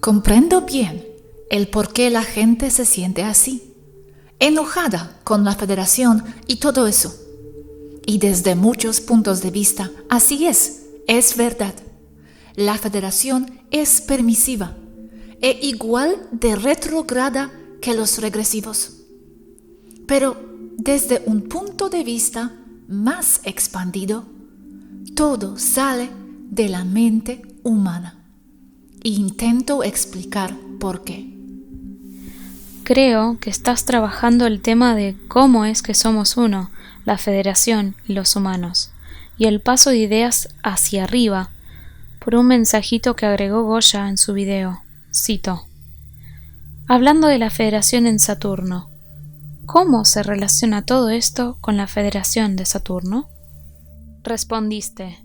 Comprendo bien el por qué la gente se siente así, enojada con la federación y todo eso. Y desde muchos puntos de vista, así es verdad. La federación es permisiva e igual de retrógrada que los regresivos. Pero desde un punto de vista más expandido, todo sale de la mente humana. E intento explicar por qué. Creo que estás trabajando el tema de cómo es que somos uno, la Federación y los humanos, y el paso de ideas hacia arriba, por un mensajito que agregó Goya en su video. Cito: hablando de la Federación en Saturno, ¿cómo se relaciona todo esto con la Federación de Saturno? Respondiste: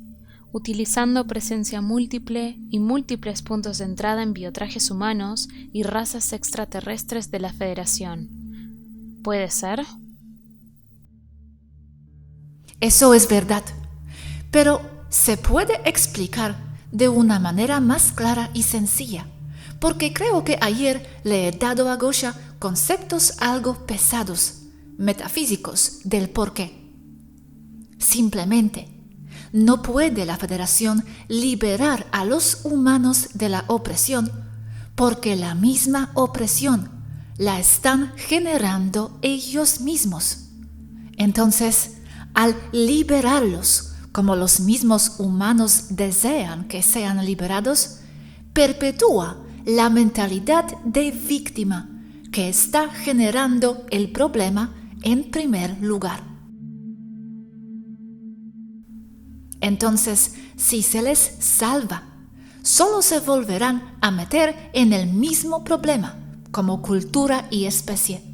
utilizando presencia múltiple y múltiples puntos de entrada en biotrajes humanos y razas extraterrestres de la Federación. ¿Puede ser? Eso es verdad, pero se puede explicar de una manera más clara y sencilla, porque creo que ayer le he dado a Goya conceptos algo pesados, metafísicos del porqué. Simplemente, no puede la Federación liberar a los humanos de la opresión porque la misma opresión la están generando ellos mismos. Entonces, al liberarlos como los mismos humanos desean que sean liberados, perpetúa la mentalidad de víctima que está generando el problema en primer lugar. Entonces, si se les salva, solo se volverán a meter en el mismo problema como cultura y especie,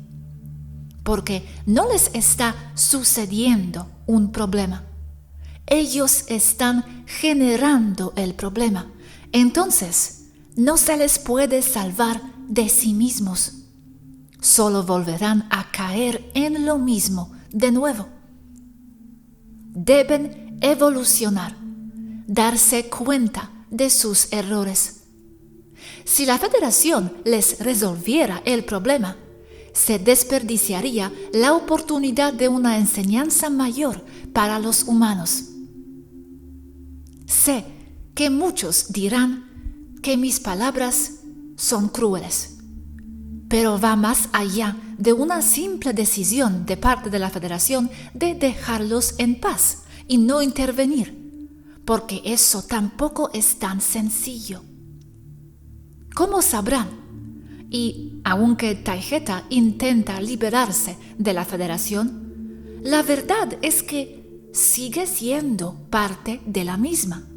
porque no les está sucediendo un problema. Ellos están generando el problema. Entonces, no se les puede salvar de sí mismos. Solo volverán a caer en lo mismo de nuevo. Deben evolucionar, darse cuenta de sus errores. Si la Federación les resolviera el problema, se desperdiciaría la oportunidad de una enseñanza mayor para los humanos. Sé que muchos dirán que mis palabras son crueles, pero va más allá de una simple decisión de parte de la Federación de dejarlos en paz y no intervenir, porque eso tampoco es tan sencillo. ¿Cómo sabrán? Y aunque Taygeta intenta liberarse de la Federación, la verdad es que sigue siendo parte de la misma.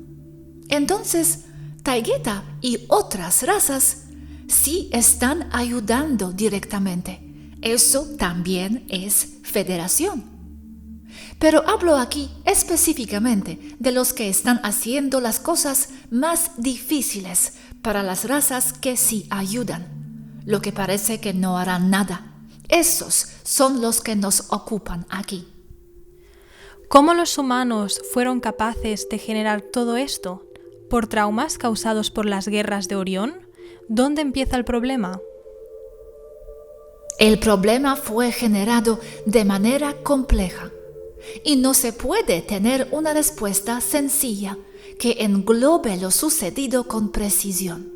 Entonces, Taygeta y otras razas sí están ayudando directamente. Eso también es federación. Pero hablo aquí específicamente de los que están haciendo las cosas más difíciles para las razas que sí ayudan, lo que parece que no harán nada. Esos son los que nos ocupan aquí. ¿Cómo los humanos fueron capaces de generar todo esto? ¿Por traumas causados por las guerras de Orión? ¿Dónde empieza el problema? El problema fue generado de manera compleja. Y no se puede tener una respuesta sencilla que englobe lo sucedido con precisión.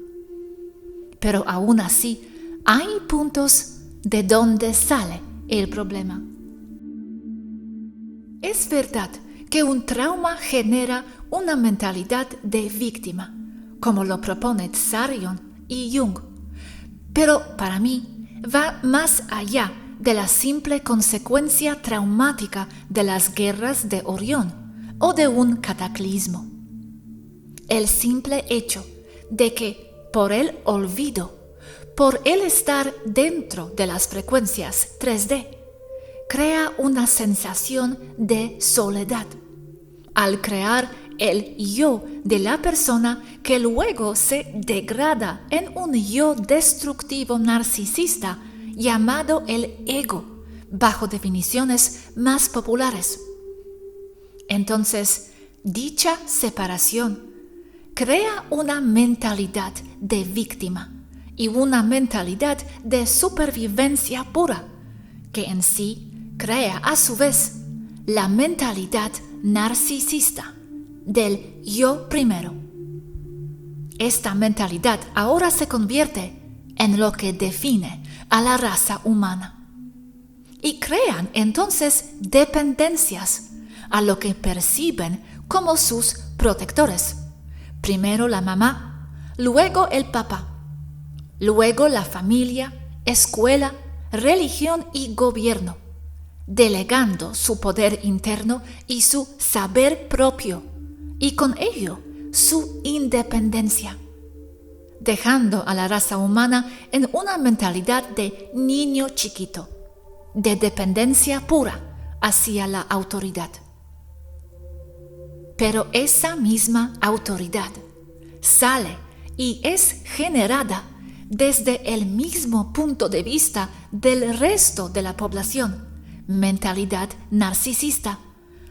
Pero aún así, hay puntos de donde sale el problema. Es verdad que un trauma genera una mentalidad de víctima, como lo propone Tsarion y Jung. Pero para mí va más allá de la simple consecuencia traumática de las guerras de Orión o de un cataclismo. El simple hecho de que por el olvido, por el estar dentro de las frecuencias 3D, crea una sensación de soledad. Al crear el yo de la persona que luego se degrada en un yo destructivo narcisista llamado el ego, bajo definiciones más populares. Entonces, dicha separación crea una mentalidad de víctima y una mentalidad de supervivencia pura, que en sí crea a su vez la mentalidad narcisista del yo primero. Esta mentalidad ahora se convierte en lo que define a la raza humana y crean entonces dependencias a lo que perciben como sus protectores. Primero la mamá, luego el papá, luego la familia, escuela, religión y gobierno, delegando su poder interno y su saber propio, y con ello su independencia, dejando a la raza humana en una mentalidad de niño chiquito, de dependencia pura hacia la autoridad. Pero esa misma autoridad sale y es generada desde el mismo punto de vista del resto de la población, mentalidad narcisista,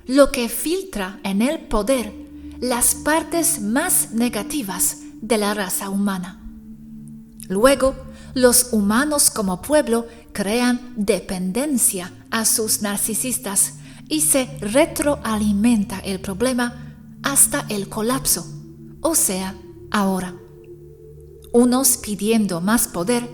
lo que filtra en el poder las partes más negativas de la raza humana. Luego, los humanos como pueblo crean dependencia a sus narcisistas y se retroalimenta el problema hasta el colapso, o sea, ahora. Unos pidiendo más poder,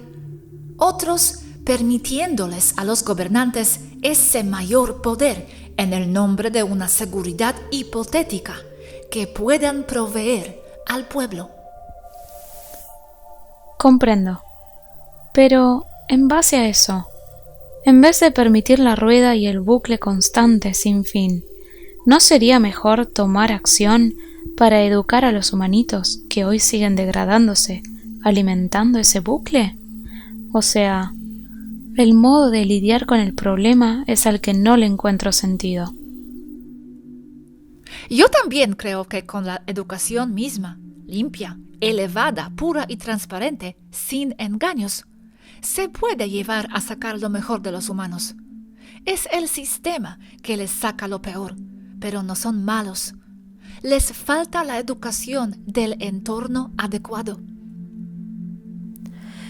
otros permitiéndoles a los gobernantes ese mayor poder en el nombre de una seguridad hipotética que puedan proveer al pueblo. Comprendo. Pero, en base a eso, en vez de permitir la rueda y el bucle constante sin fin, ¿no sería mejor tomar acción para educar a los humanitos que hoy siguen degradándose, alimentando ese bucle? O sea, el modo de lidiar con el problema es al que no le encuentro sentido. Yo también creo que con la educación misma, limpia, elevada, pura y transparente, sin engaños, se puede llevar a sacar lo mejor de los humanos. Es el sistema que les saca lo peor, pero no son malos. Les falta la educación del entorno adecuado.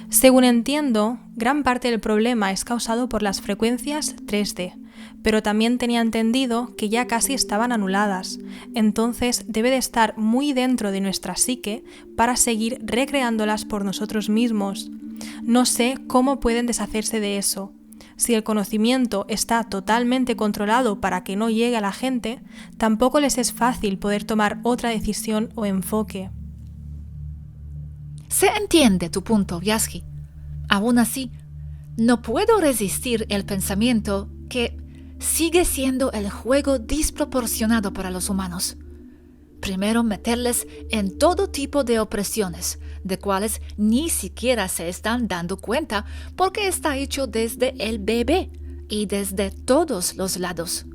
Según entiendo, gran parte del problema es causado por las frecuencias 3D, pero también tenía entendido que ya casi estaban anuladas, entonces debe de estar muy dentro de nuestra psique para seguir recreándolas por nosotros mismos. No sé cómo pueden deshacerse de eso. Si el conocimiento está totalmente controlado para que no llegue a la gente, tampoco les es fácil poder tomar otra decisión o enfoque. Se entiende tu punto, Vyaski. Aún así, no puedo resistir el pensamiento que sigue siendo el juego desproporcionado para los humanos. Primero meterles en todo tipo de opresiones, de cuales ni siquiera se están dando cuenta porque está hecho desde el bebé y desde todos los lados.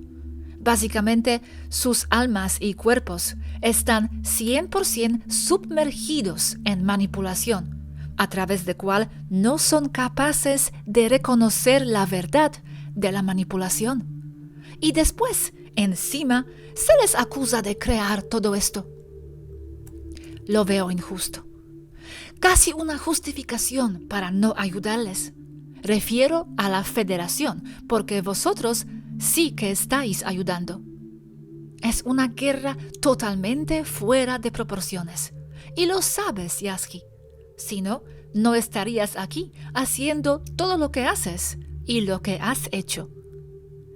Básicamente, sus almas y cuerpos están 100% sumergidos en manipulación, a través de cual no son capaces de reconocer la verdad de la manipulación. Y después, encima, se les acusa de crear todo esto. Lo veo injusto. Casi una justificación para no ayudarles. Refiero a la Federación, porque vosotros sí que estáis ayudando. Es una guerra totalmente fuera de proporciones. Y lo sabes, Yaski. Si no, no estarías aquí haciendo todo lo que haces y lo que has hecho.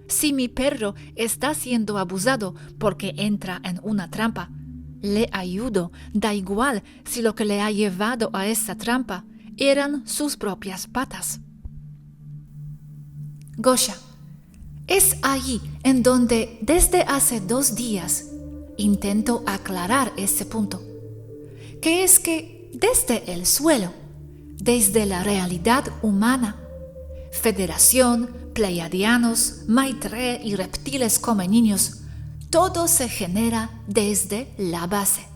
Si mi perro está siendo abusado porque entra en una trampa, le ayudo, da igual si lo que le ha llevado a esa trampa eran sus propias patas. Gosha, es allí en donde desde hace 2 días intento aclarar ese punto, que es que desde el suelo, desde la realidad humana, Federación, Pleiadianos, Maitreya y reptiles come niños, todo se genera desde la base,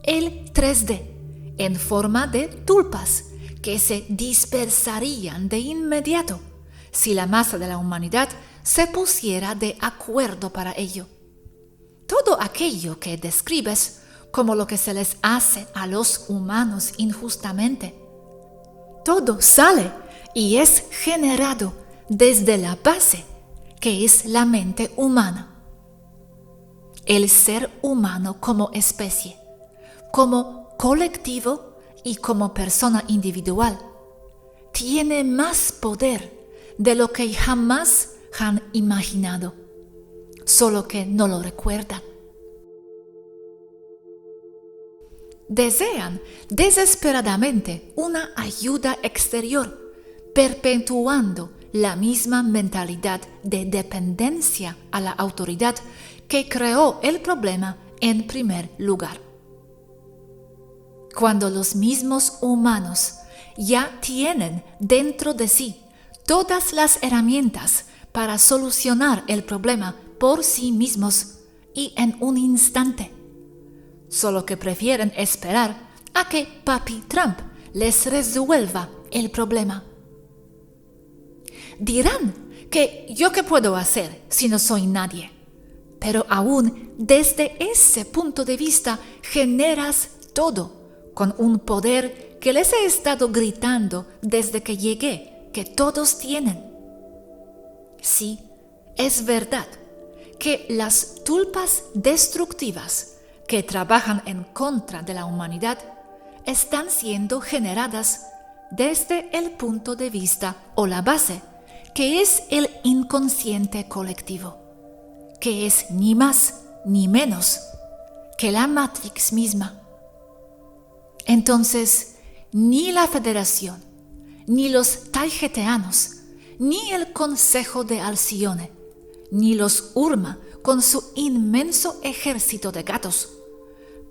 el 3D, en forma de tulpas que se dispersarían de inmediato si la masa de la humanidad se pusiera de acuerdo para ello. Todo aquello que describes como lo que se les hace a los humanos injustamente, Todo sale y es generado desde la base, que es la mente humana. El ser humano como especie, como colectivo y como persona individual, tiene más poder de lo que jamás han imaginado, solo que no lo recuerdan. Desean desesperadamente una ayuda exterior, perpetuando la misma mentalidad de dependencia a la autoridad que creó el problema en primer lugar. Cuando los mismos humanos ya tienen dentro de sí todas las herramientas para solucionar el problema por sí mismos y en un instante, solo que prefieren esperar a que Papi Trump les resuelva el problema. Dirán que ¿yo qué puedo hacer si no soy nadie? Pero aún desde ese punto de vista generas todo con un poder que les he estado gritando desde que llegué, que todos tienen. Sí, es verdad que las tulpas destructivas que trabajan en contra de la humanidad están siendo generadas desde el punto de vista o la base, que es el inconsciente colectivo, que es ni más ni menos que la Matrix misma. Entonces, ni la Federación, ni los taigeteanos, ni el Consejo de Alcione, ni los Urma con su inmenso ejército de gatos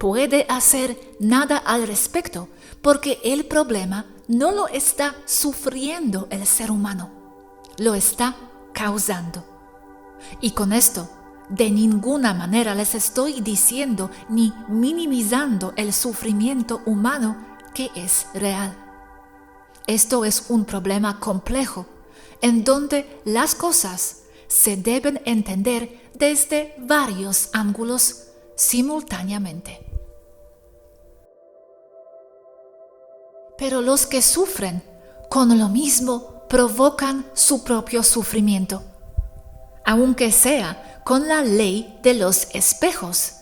puede hacer nada al respecto, porque el problema no lo está sufriendo el ser humano, lo está causando. Y con esto, de ninguna manera les estoy diciendo ni minimizando el sufrimiento humano que es real. Esto es un problema complejo, en donde las cosas se deben entender desde varios ángulos simultáneamente. Pero los que sufren con lo mismo provocan su propio sufrimiento, aunque sea con la ley de los espejos,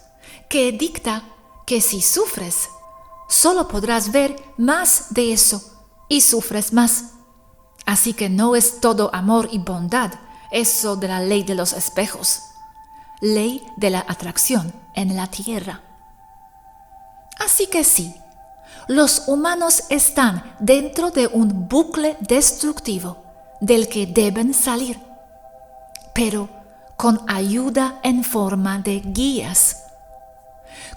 que dicta que si sufres, solo podrás ver más de eso y sufres más. Así que no es todo amor y bondad eso de la ley de los espejos, ley de la atracción en la tierra. Así que sí, los humanos están dentro de un bucle destructivo del que deben salir, pero con ayuda en forma de guías.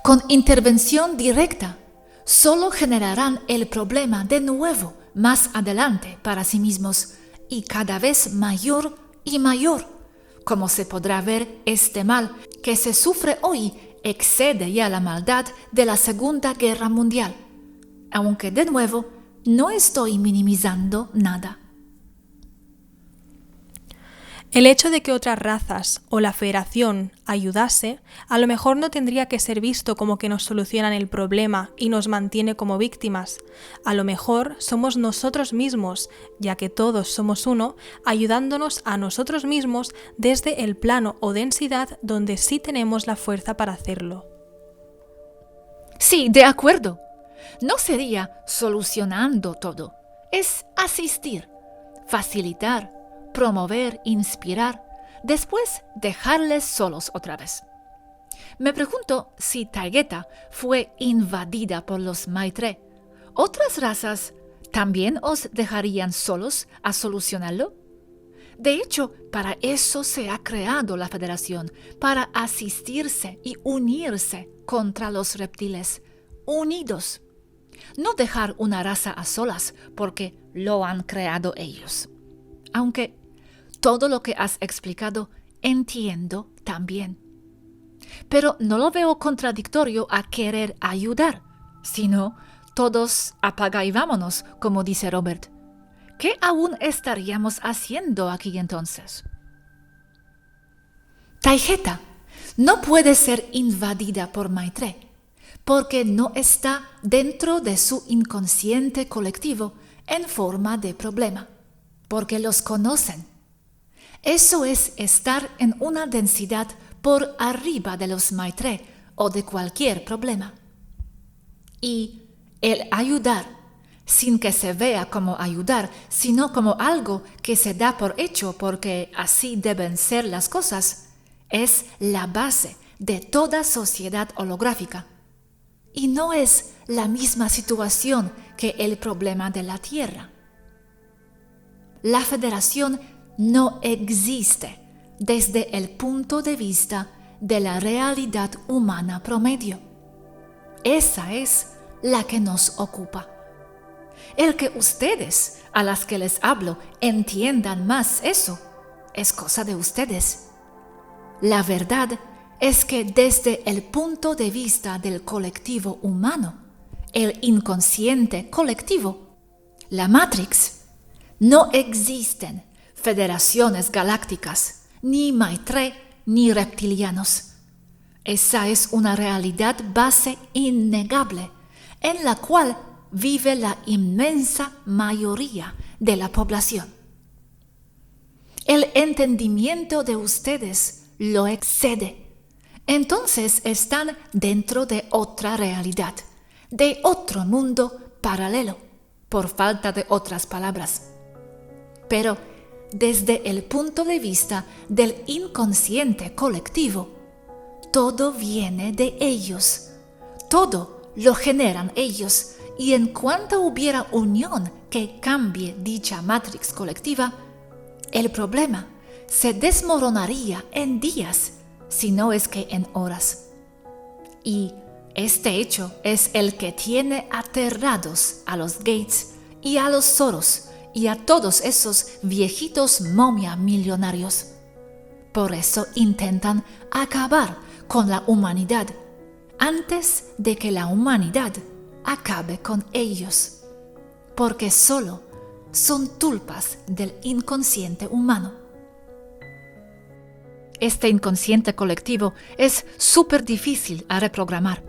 Con intervención directa, solo generarán el problema de nuevo más adelante para sí mismos y cada vez mayor y mayor. Como se podrá ver, este mal que se sufre hoy excede ya la maldad de la Segunda Guerra Mundial, aunque de nuevo no estoy minimizando nada. El hecho de que otras razas o la Federación ayudase, a lo mejor no tendría que ser visto como que nos solucionan el problema y nos mantiene como víctimas. A lo mejor somos nosotros mismos, ya que todos somos uno, ayudándonos a nosotros mismos desde el plano o densidad donde sí tenemos la fuerza para hacerlo. Sí, de acuerdo. No sería solucionando todo. Es asistir, facilitar, promover, inspirar, después dejarles solos otra vez. Me pregunto si Taygeta fue invadida por los Maitre. ¿Otras razas también os dejarían solos a solucionarlo? De hecho, para eso se ha creado la Federación, para asistirse y unirse contra los reptiles, unidos. No dejar una raza a solas porque lo han creado ellos. Aunque todo lo que has explicado entiendo también. Pero no lo veo contradictorio a querer ayudar, sino todos apaga y vámonos, como dice Robert. ¿Qué aún estaríamos haciendo aquí entonces? Taygeta no puede ser invadida por Maitre, porque no está dentro de su inconsciente colectivo en forma de problema, porque los conocen. Eso es estar en una densidad por arriba de los Maitreya o de cualquier problema. Y el ayudar, sin que se vea como ayudar, sino como algo que se da por hecho porque así deben ser las cosas, es la base de toda sociedad holográfica. Y no es la misma situación que el problema de la Tierra. La federación no existe desde el punto de vista de la realidad humana promedio. Esa es la que nos ocupa. El que ustedes, a las que les hablo, entiendan más eso, es cosa de ustedes. La verdad es que desde el punto de vista del colectivo humano, el inconsciente colectivo, la Matrix, no existen federaciones galácticas, ni Maitreya, ni reptilianos. Esa es una realidad base innegable, en la cual vive la inmensa mayoría de la población. El entendimiento de ustedes lo excede. Entonces están dentro de otra realidad, de otro mundo paralelo, por falta de otras palabras. Pero desde el punto de vista del inconsciente colectivo, todo viene de ellos, todo lo generan ellos, y en cuanto hubiera unión que cambie dicha matrix colectiva, el problema se desmoronaría en días, si no es que en horas. Y este hecho es el que tiene aterrados a los Gates y a los Soros y a todos esos viejitos momia millonarios. Por eso intentan acabar con la humanidad antes de que la humanidad acabe con ellos, porque solo son tulpas del inconsciente humano. Este inconsciente colectivo es súper difícil a reprogramar.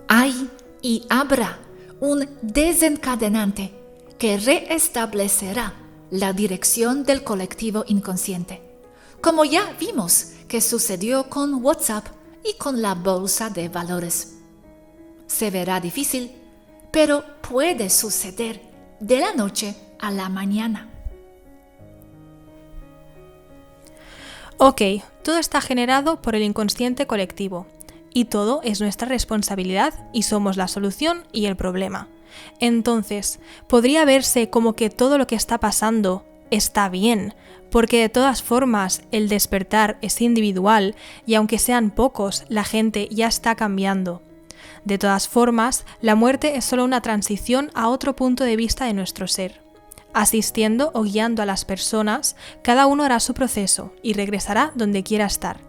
Hay y habrá un desencadenante que reestablecerá la dirección del colectivo inconsciente, como ya vimos que sucedió con WhatsApp y con la bolsa de valores. Se verá difícil, pero puede suceder de la noche a la mañana. Ok, todo está generado por el inconsciente colectivo, y todo es nuestra responsabilidad y somos la solución y el problema. Entonces, podría verse como que todo lo que está pasando está bien, porque de todas formas el despertar es individual y aunque sean pocos, la gente ya está cambiando. De todas formas, la muerte es solo una transición a otro punto de vista de nuestro ser. Asistiendo o guiando a las personas, cada uno hará su proceso y regresará donde quiera estar.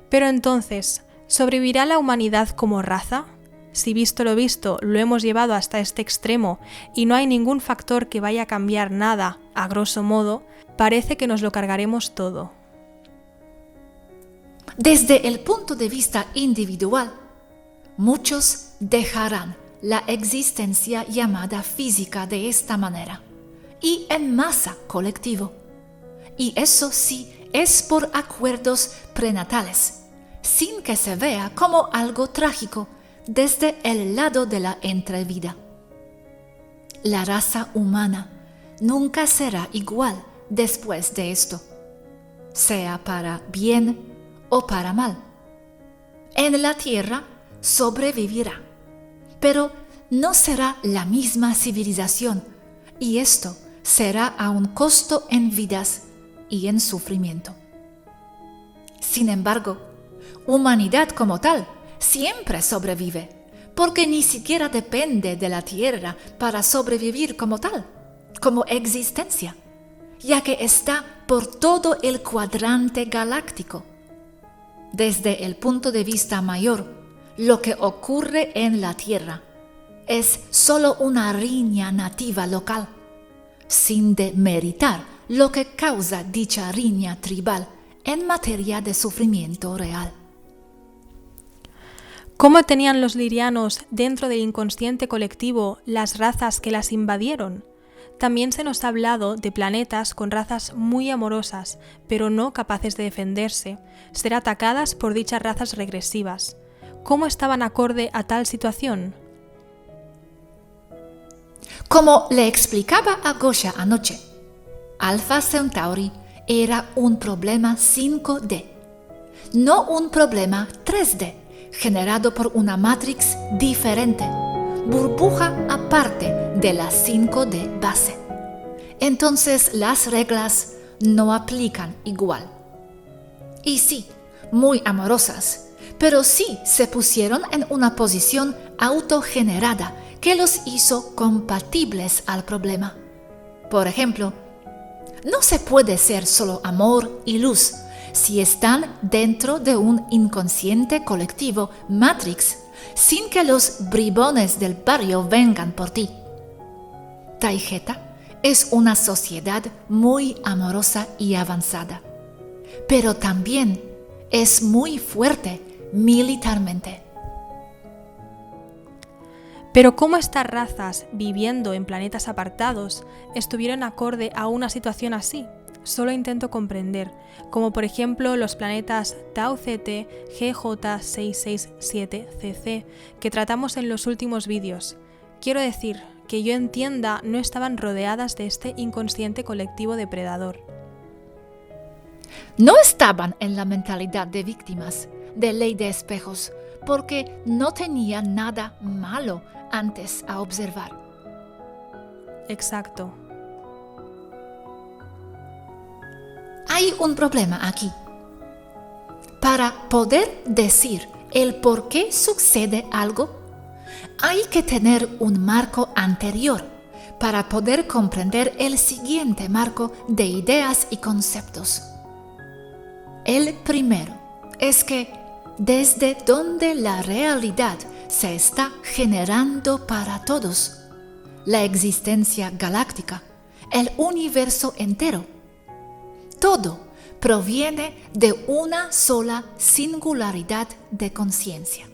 Pero entonces, ¿sobrevivirá la humanidad como raza? Si visto lo visto, lo hemos llevado hasta este extremo y no hay ningún factor que vaya a cambiar nada, a grosso modo, parece que nos lo cargaremos todo. Desde el punto de vista individual, muchos dejarán la existencia llamada física de esta manera, y en masa colectivo. Y eso sí es por acuerdos prenatales, sin que se vea como algo trágico desde el lado de la entrevida. La raza humana nunca será igual después de esto, sea para bien o para mal. En la Tierra sobrevivirá, pero no será la misma civilización, y esto será a un costo en vidas y en sufrimiento. Sin embargo, humanidad como tal siempre sobrevive, porque ni siquiera depende de la Tierra para sobrevivir como tal, como existencia, ya que está por todo el cuadrante galáctico. Desde el punto de vista mayor, lo que ocurre en la Tierra es solo una riña nativa local, sin demeritar lo que causa dicha riña tribal en materia de sufrimiento real. ¿Cómo tenían los lirianos dentro del inconsciente colectivo las razas que las invadieron? También se nos ha hablado de planetas con razas muy amorosas, pero no capaces de defenderse, ser atacadas por dichas razas regresivas. ¿Cómo estaban acorde a tal situación? Como le explicaba a Gosha anoche, Alpha Centauri era un problema 5D, no un problema 3D, generado por una matrix diferente, burbuja aparte de la 5D base. Entonces las reglas no aplican igual. Y sí, muy amorosas, pero sí se pusieron en una posición autogenerada que los hizo compatibles al problema. Por ejemplo, no se puede ser solo amor y luz si están dentro de un inconsciente colectivo Matrix sin que los bribones del barrio vengan por ti. Taygeta es una sociedad muy amorosa y avanzada, pero también es muy fuerte militarmente. Pero ¿cómo estas razas, viviendo en planetas apartados, estuvieron acorde a una situación así? Solo intento comprender, como por ejemplo los planetas Tau Ceti, GJ667cc, que tratamos en los últimos vídeos. Quiero decir, que yo entienda, no estaban rodeadas de este inconsciente colectivo depredador. No estaban en la mentalidad de víctimas, de ley de espejos, porque no tenían nada malo antes a observar. Exacto. Hay un problema aquí. Para poder decir el por qué sucede algo, hay que tener un marco anterior para poder comprender el siguiente marco de ideas y conceptos. El primero es que desde donde la realidad se está generando para todos, la existencia galáctica, el universo entero, todo proviene de una sola singularidad de conciencia.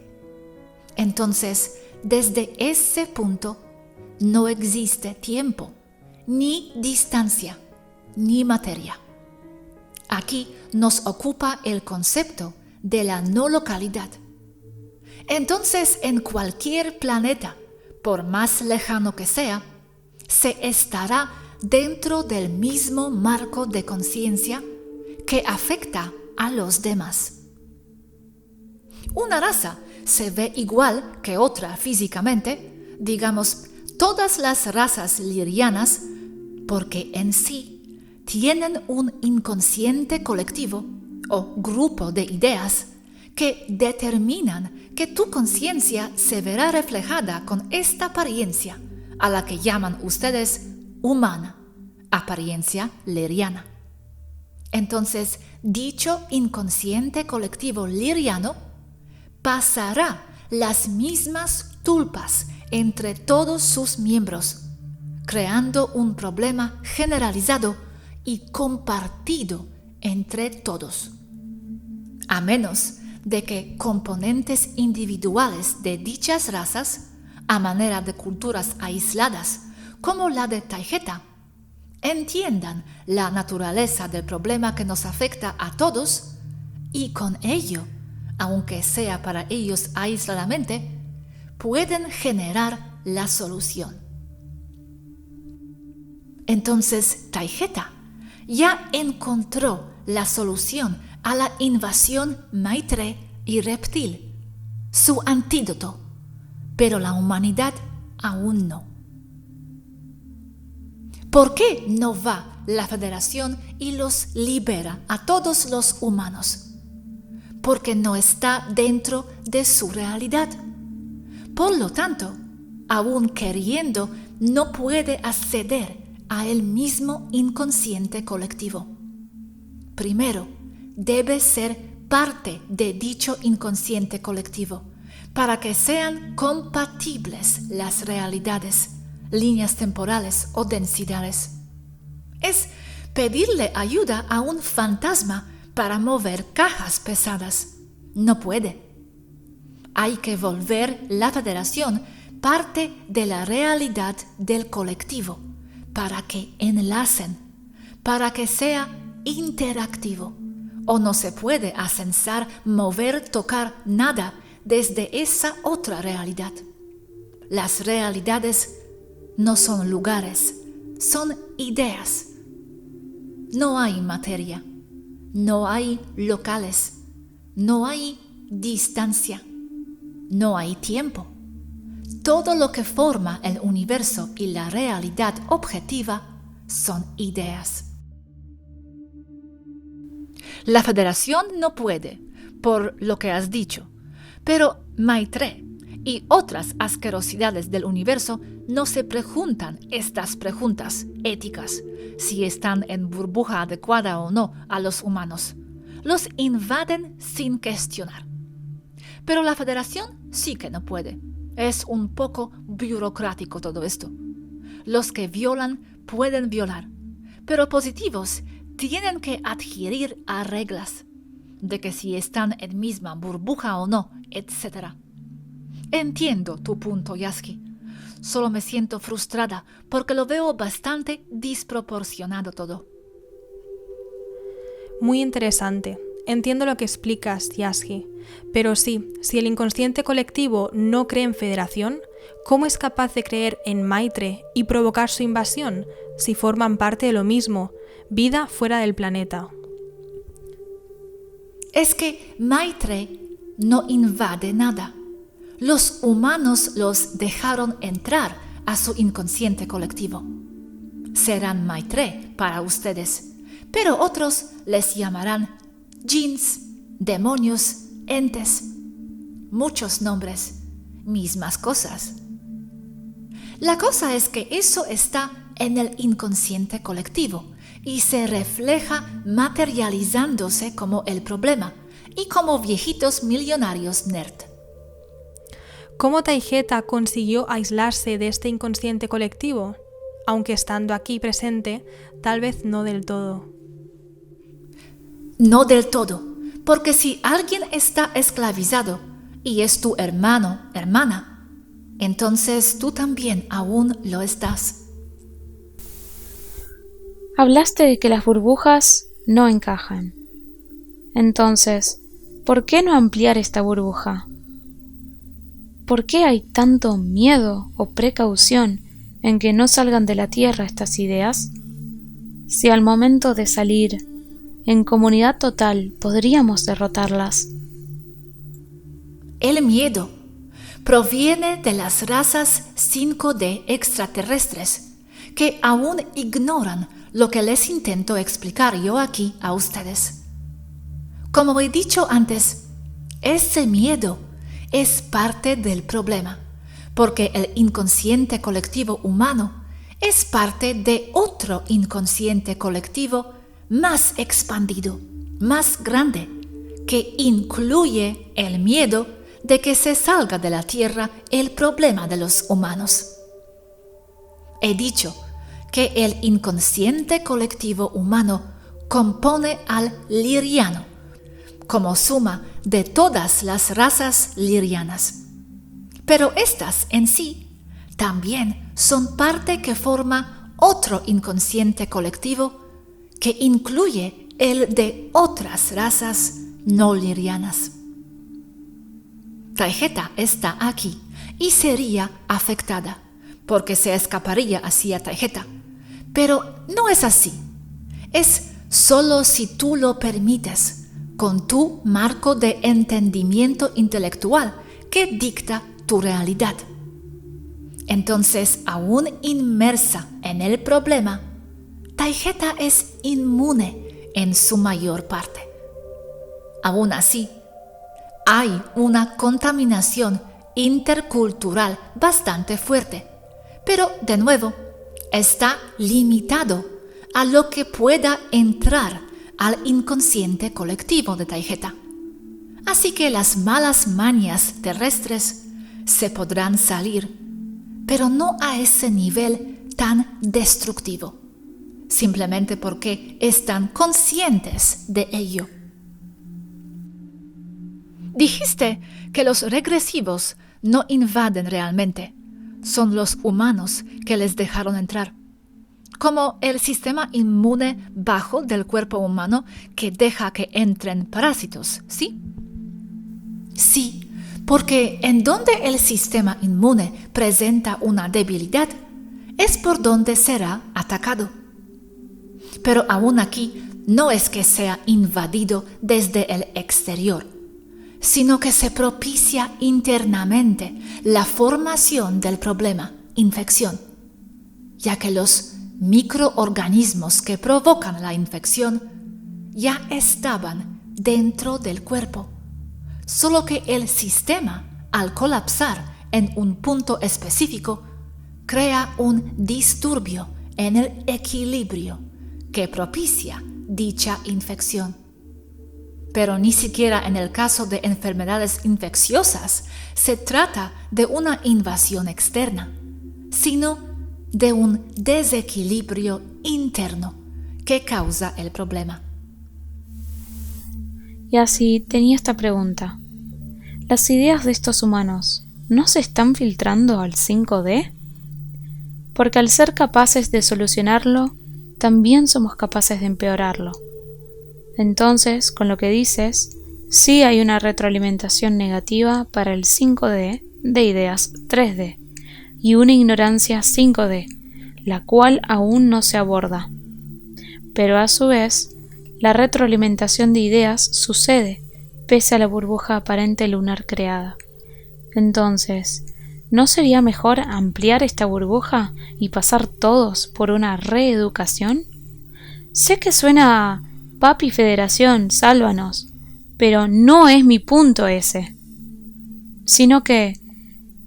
Entonces, desde ese punto, no existe tiempo, ni distancia, ni materia. Aquí nos ocupa el concepto de la no localidad. Entonces, en cualquier planeta, por más lejano que sea, se estará dentro del mismo marco de conciencia que afecta a los demás. Una raza se ve igual que otra físicamente, digamos, todas las razas lirianas, porque en sí tienen un inconsciente colectivo o grupo de ideas que determinan que tu conciencia se verá reflejada con esta apariencia, a la que llaman ustedes humana, apariencia liriana. Entonces, dicho inconsciente colectivo liriano pasará las mismas tulpas entre todos sus miembros, creando un problema generalizado y compartido entre todos. A menos de que componentes individuales de dichas razas, a manera de culturas aisladas, como la de Taygeta, entiendan la naturaleza del problema que nos afecta a todos y con ello, aunque sea para ellos aisladamente, pueden generar la solución. Entonces Taygeta ya encontró la solución a la invasión Maitre y reptil, su antídoto, pero la humanidad aún no. ¿Por qué no va la Federación y los libera a todos los humanos? Porque no está dentro de su realidad. Por lo tanto, aún queriendo, no puede acceder a el mismo inconsciente colectivo. Primero, debe ser parte de dicho inconsciente colectivo para que sean compatibles las realidades, líneas temporales o densidades. Es pedirle ayuda a un fantasma para mover cajas pesadas. No puede. Hay que volver la federación parte de la realidad del colectivo, para que enlacen, para que sea interactivo. O no se puede ascensar, mover, tocar nada desde esa otra realidad. Las realidades no son lugares, son ideas. No hay materia, no hay locales, no hay distancia, no hay tiempo. Todo lo que forma el universo y la realidad objetiva son ideas. La federación no puede, por lo que has dicho, pero Maitreya y otras asquerosidades del universo no se preguntan estas preguntas éticas, si están en burbuja adecuada o no a los humanos. Los invaden sin cuestionar. Pero la federación sí que no puede. Es un poco burocrático todo esto. Los que violan pueden violar, pero positivos tienen que adherir a reglas de que si están en misma burbuja o no, etc. Entiendo tu punto, Yasky. Solo me siento frustrada porque lo veo bastante desproporcionado todo. Muy interesante. Entiendo lo que explicas, Yasky. Pero sí, si el inconsciente colectivo no cree en federación, ¿cómo es capaz de creer en Maitreya y provocar su invasión si forman parte de lo mismo, vida fuera del planeta? Es que Maitreya no invade nada. Los humanos los dejaron entrar a su inconsciente colectivo. Serán Maitreya para ustedes, pero otros les llamarán jinns, demonios, entes. Muchos nombres, mismas cosas. La cosa es que eso está en el inconsciente colectivo y se refleja materializándose como el problema y como viejitos millonarios nerd. ¿Cómo Taygeta consiguió aislarse de este inconsciente colectivo? Aunque estando aquí presente, tal vez no del todo. No del todo, porque si alguien está esclavizado y es tu hermano, hermana, entonces tú también aún lo estás. Hablaste de que las burbujas no encajan. Entonces, ¿por qué no ampliar esta burbuja? ¿Por qué hay tanto miedo o precaución en que no salgan de la Tierra estas ideas? Si al momento de salir, en comunidad total, podríamos derrotarlas. El miedo proviene de las razas 5D extraterrestres que aún ignoran lo que les intento explicar yo aquí a ustedes. Como he dicho antes, ese miedo es parte del problema, porque el inconsciente colectivo humano es parte de otro inconsciente colectivo más expandido, más grande, que incluye el miedo de que se salga de la Tierra el problema de los humanos. He dicho que el inconsciente colectivo humano compone al liriano, como suma de todas las razas lirianas. Pero estas en sí también son parte que forma otro inconsciente colectivo que incluye el de otras razas no lirianas. Taygeta está aquí y sería afectada, porque se escaparía hacia Taygeta. Pero no es así. Es solo si tú lo permites, con tu marco de entendimiento intelectual que dicta tu realidad. Entonces, aún inmersa en el problema, Taygeta es inmune en su mayor parte. Aún así, hay una contaminación intercultural bastante fuerte, pero de nuevo, está limitado a lo que pueda entrar al inconsciente colectivo de Taygeta. Así que las malas mañas terrestres se podrán salir, pero no a ese nivel tan destructivo, simplemente porque están conscientes de ello. Dijiste que los regresivos no invaden realmente. Son los humanos que les dejaron entrar. Como el sistema inmune bajo del cuerpo humano que deja que entren parásitos, ¿sí? Sí, porque en donde el sistema inmune presenta una debilidad, es por donde será atacado. Pero aún aquí no es que sea invadido desde el exterior, sino que se propicia internamente la formación del problema, infección, ya que los microorganismos que provocan la infección ya estaban dentro del cuerpo, solo que el sistema, al colapsar en un punto específico, crea un disturbio en el equilibrio que propicia dicha infección. Pero ni siquiera en el caso de enfermedades infecciosas se trata de una invasión externa, sino de un desequilibrio interno que causa el problema. Y así tenía esta pregunta. ¿Las ideas de estos humanos no se están filtrando al 5D? Porque al ser capaces de solucionarlo, también somos capaces de empeorarlo. Entonces, con lo que dices, sí hay una retroalimentación negativa para el 5D de ideas 3D y una ignorancia 5D, la cual aún no se aborda. Pero a su vez, la retroalimentación de ideas sucede pese a la burbuja aparente lunar creada. Entonces, ¿no sería mejor ampliar esta burbuja y pasar todos por una reeducación? Sé que suena a Papi Federación, sálvanos, pero no es mi punto ese, sino que,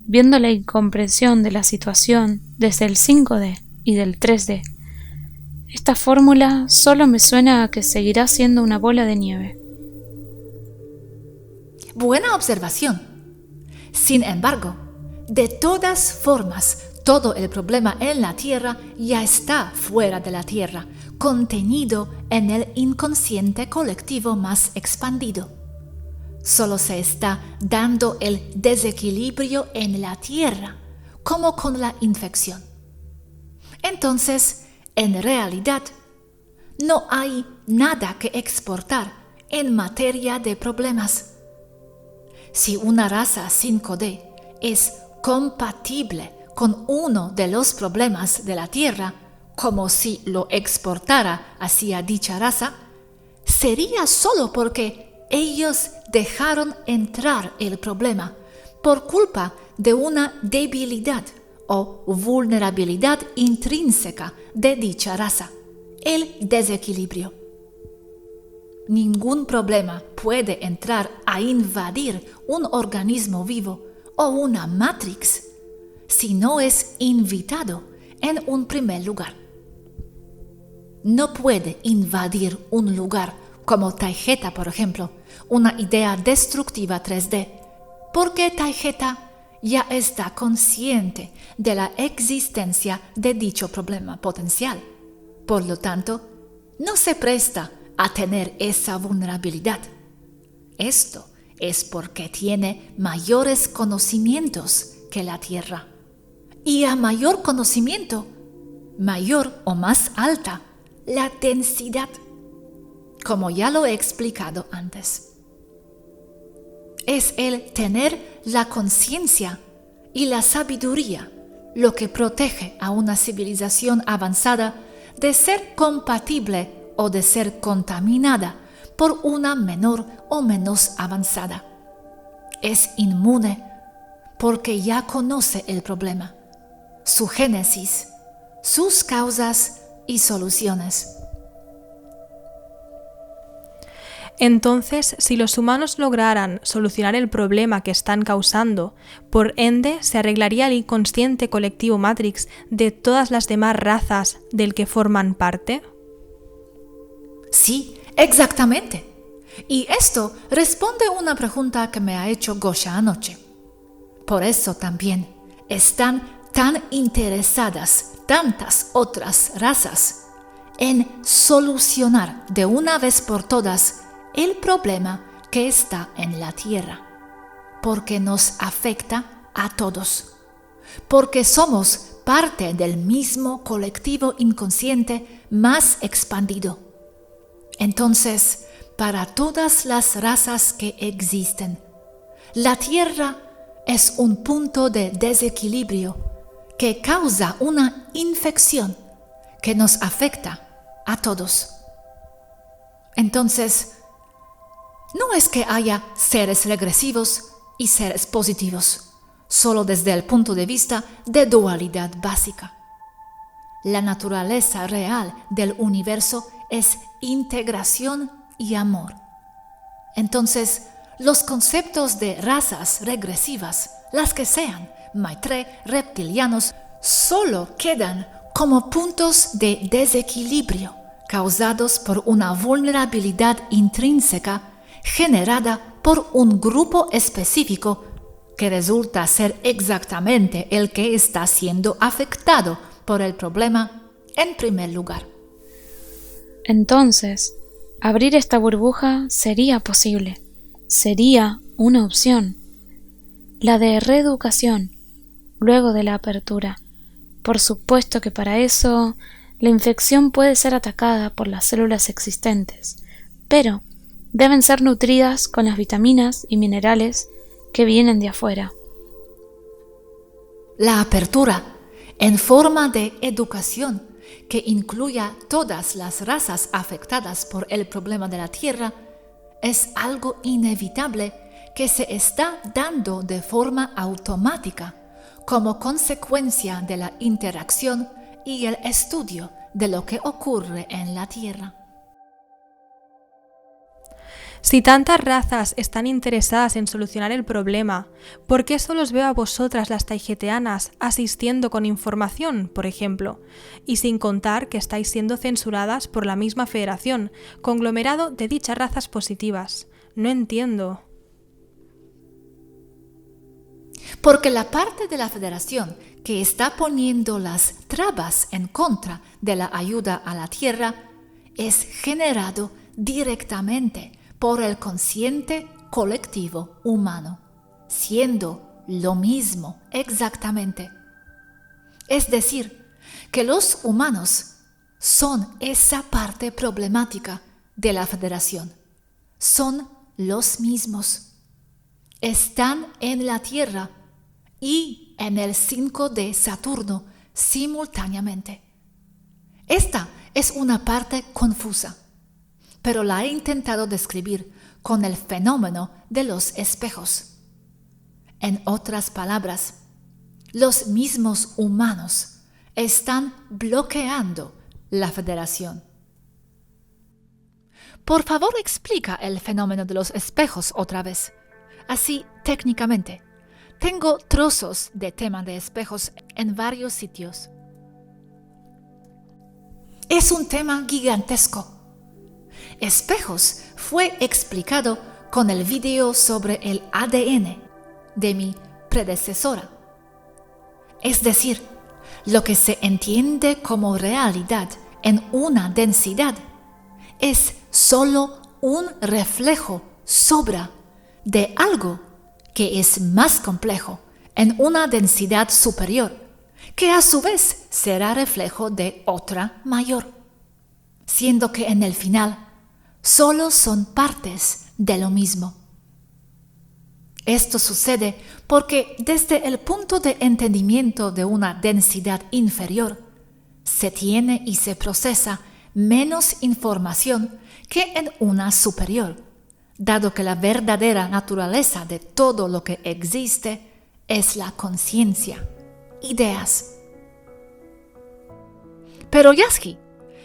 viendo la incomprensión de la situación desde el 5D y del 3D, esta fórmula solo me suena a que seguirá siendo una bola de nieve. Buena observación. Sin embargo, de todas formas, todo el problema en la Tierra ya está fuera de la Tierra, contenido en el inconsciente colectivo más expandido. Solo se está dando el desequilibrio en la Tierra, como con la infección. Entonces, en realidad, no hay nada que exportar en materia de problemas. Si una raza 5D es compatible con uno de los problemas de la Tierra, como si lo exportara hacia dicha raza, sería solo porque ellos dejaron entrar el problema por culpa de una debilidad o vulnerabilidad intrínseca de dicha raza, el desequilibrio. Ningún problema puede entrar a invadir un organismo vivo o una matrix si no es invitado en un primer lugar. No puede invadir un lugar como Taijeta, por ejemplo, una idea destructiva 3D, porque Taijeta ya está consciente de la existencia de dicho problema potencial. Por lo tanto, no se presta a tener esa vulnerabilidad. Esto es porque tiene mayores conocimientos que la Tierra. Y a mayor conocimiento, mayor o más alta la densidad, como ya lo he explicado antes. Es el tener la conciencia y la sabiduría lo que protege a una civilización avanzada de ser compatible o de ser contaminada por una menor o menos avanzada. Es inmune porque ya conoce el problema, su génesis, sus causas y soluciones. Entonces, si los humanos lograran solucionar el problema que están causando, por ende se arreglaría el inconsciente colectivo Matrix de todas las demás razas del que forman parte. Sí, exactamente. Y esto responde a una pregunta que me ha hecho Gosha anoche. Por eso también están tan interesadas tantas otras razas en solucionar de una vez por todas el problema que está en la Tierra, porque nos afecta a todos, porque somos parte del mismo colectivo inconsciente más expandido. Entonces, para todas las razas que existen, la Tierra es un punto de desequilibrio que causa una infección que nos afecta a todos. Entonces, no es que haya seres regresivos y seres positivos, solo desde el punto de vista de dualidad básica. La naturaleza real del universo es integración y amor. Entonces, los conceptos de razas regresivas, las que sean, Maitreya, reptilianos, solo quedan como puntos de desequilibrio causados por una vulnerabilidad intrínseca generada por un grupo específico que resulta ser exactamente el que está siendo afectado por el problema en primer lugar. Entonces, abrir esta burbuja sería posible, sería una opción, la de reeducación, luego de la apertura. Por supuesto que para eso la infección puede ser atacada por las células existentes, pero deben ser nutridas con las vitaminas y minerales que vienen de afuera. La apertura, en forma de educación, que incluya todas las razas afectadas por el problema de la Tierra, es algo inevitable que se está dando de forma automática como consecuencia de la interacción y el estudio de lo que ocurre en la Tierra. Si tantas razas están interesadas en solucionar el problema, ¿por qué solo os veo a vosotras las taigeteanas asistiendo con información, por ejemplo? Y sin contar que estáis siendo censuradas por la misma federación, conglomerado de dichas razas positivas. No entiendo. Porque la parte de la federación que está poniendo las trabas en contra de la ayuda a la Tierra es generado directamente por el consciente colectivo humano, siendo lo mismo exactamente. Es decir, que los humanos son esa parte problemática de la federación. Son los mismos. Están en la Tierra y en el 5 de Saturno simultáneamente. Esta es una parte confusa, pero la he intentado describir con el fenómeno de los espejos. En otras palabras, los mismos humanos están bloqueando la federación. Por favor, explica el fenómeno de los espejos otra vez. Así, técnicamente. Tengo trozos de tema de espejos en varios sitios. Es un tema gigantesco. Espejos fue explicado con el video sobre el ADN de mi predecesora. Es decir, lo que se entiende como realidad en una densidad es solo un reflejo sobra de algo que es más complejo en una densidad superior, que a su vez será reflejo de otra mayor, siendo que en el final solo son partes de lo mismo. Esto sucede porque desde el punto de entendimiento de una densidad inferior, se tiene y se procesa menos información que en una superior, dado que la verdadera naturaleza de todo lo que existe es la conciencia, ideas. Pero Yasky,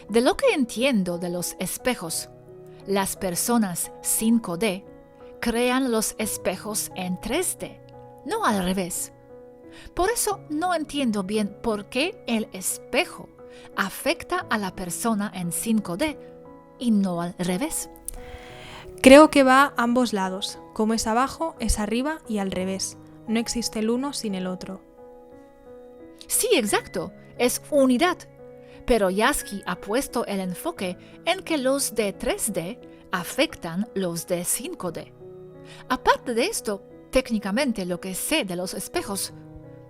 de lo que entiendo de los espejos, las personas 5D crean los espejos en 3D, no al revés. Por eso no entiendo bien por qué el espejo afecta a la persona en 5D y no al revés. Creo que va a ambos lados. Como es abajo, es arriba y al revés. No existe el uno sin el otro. Sí, exacto. Es unidad. Pero Yasky ha puesto el enfoque en que los de 3D afectan los de 5D. Aparte de esto, técnicamente lo que sé de los espejos,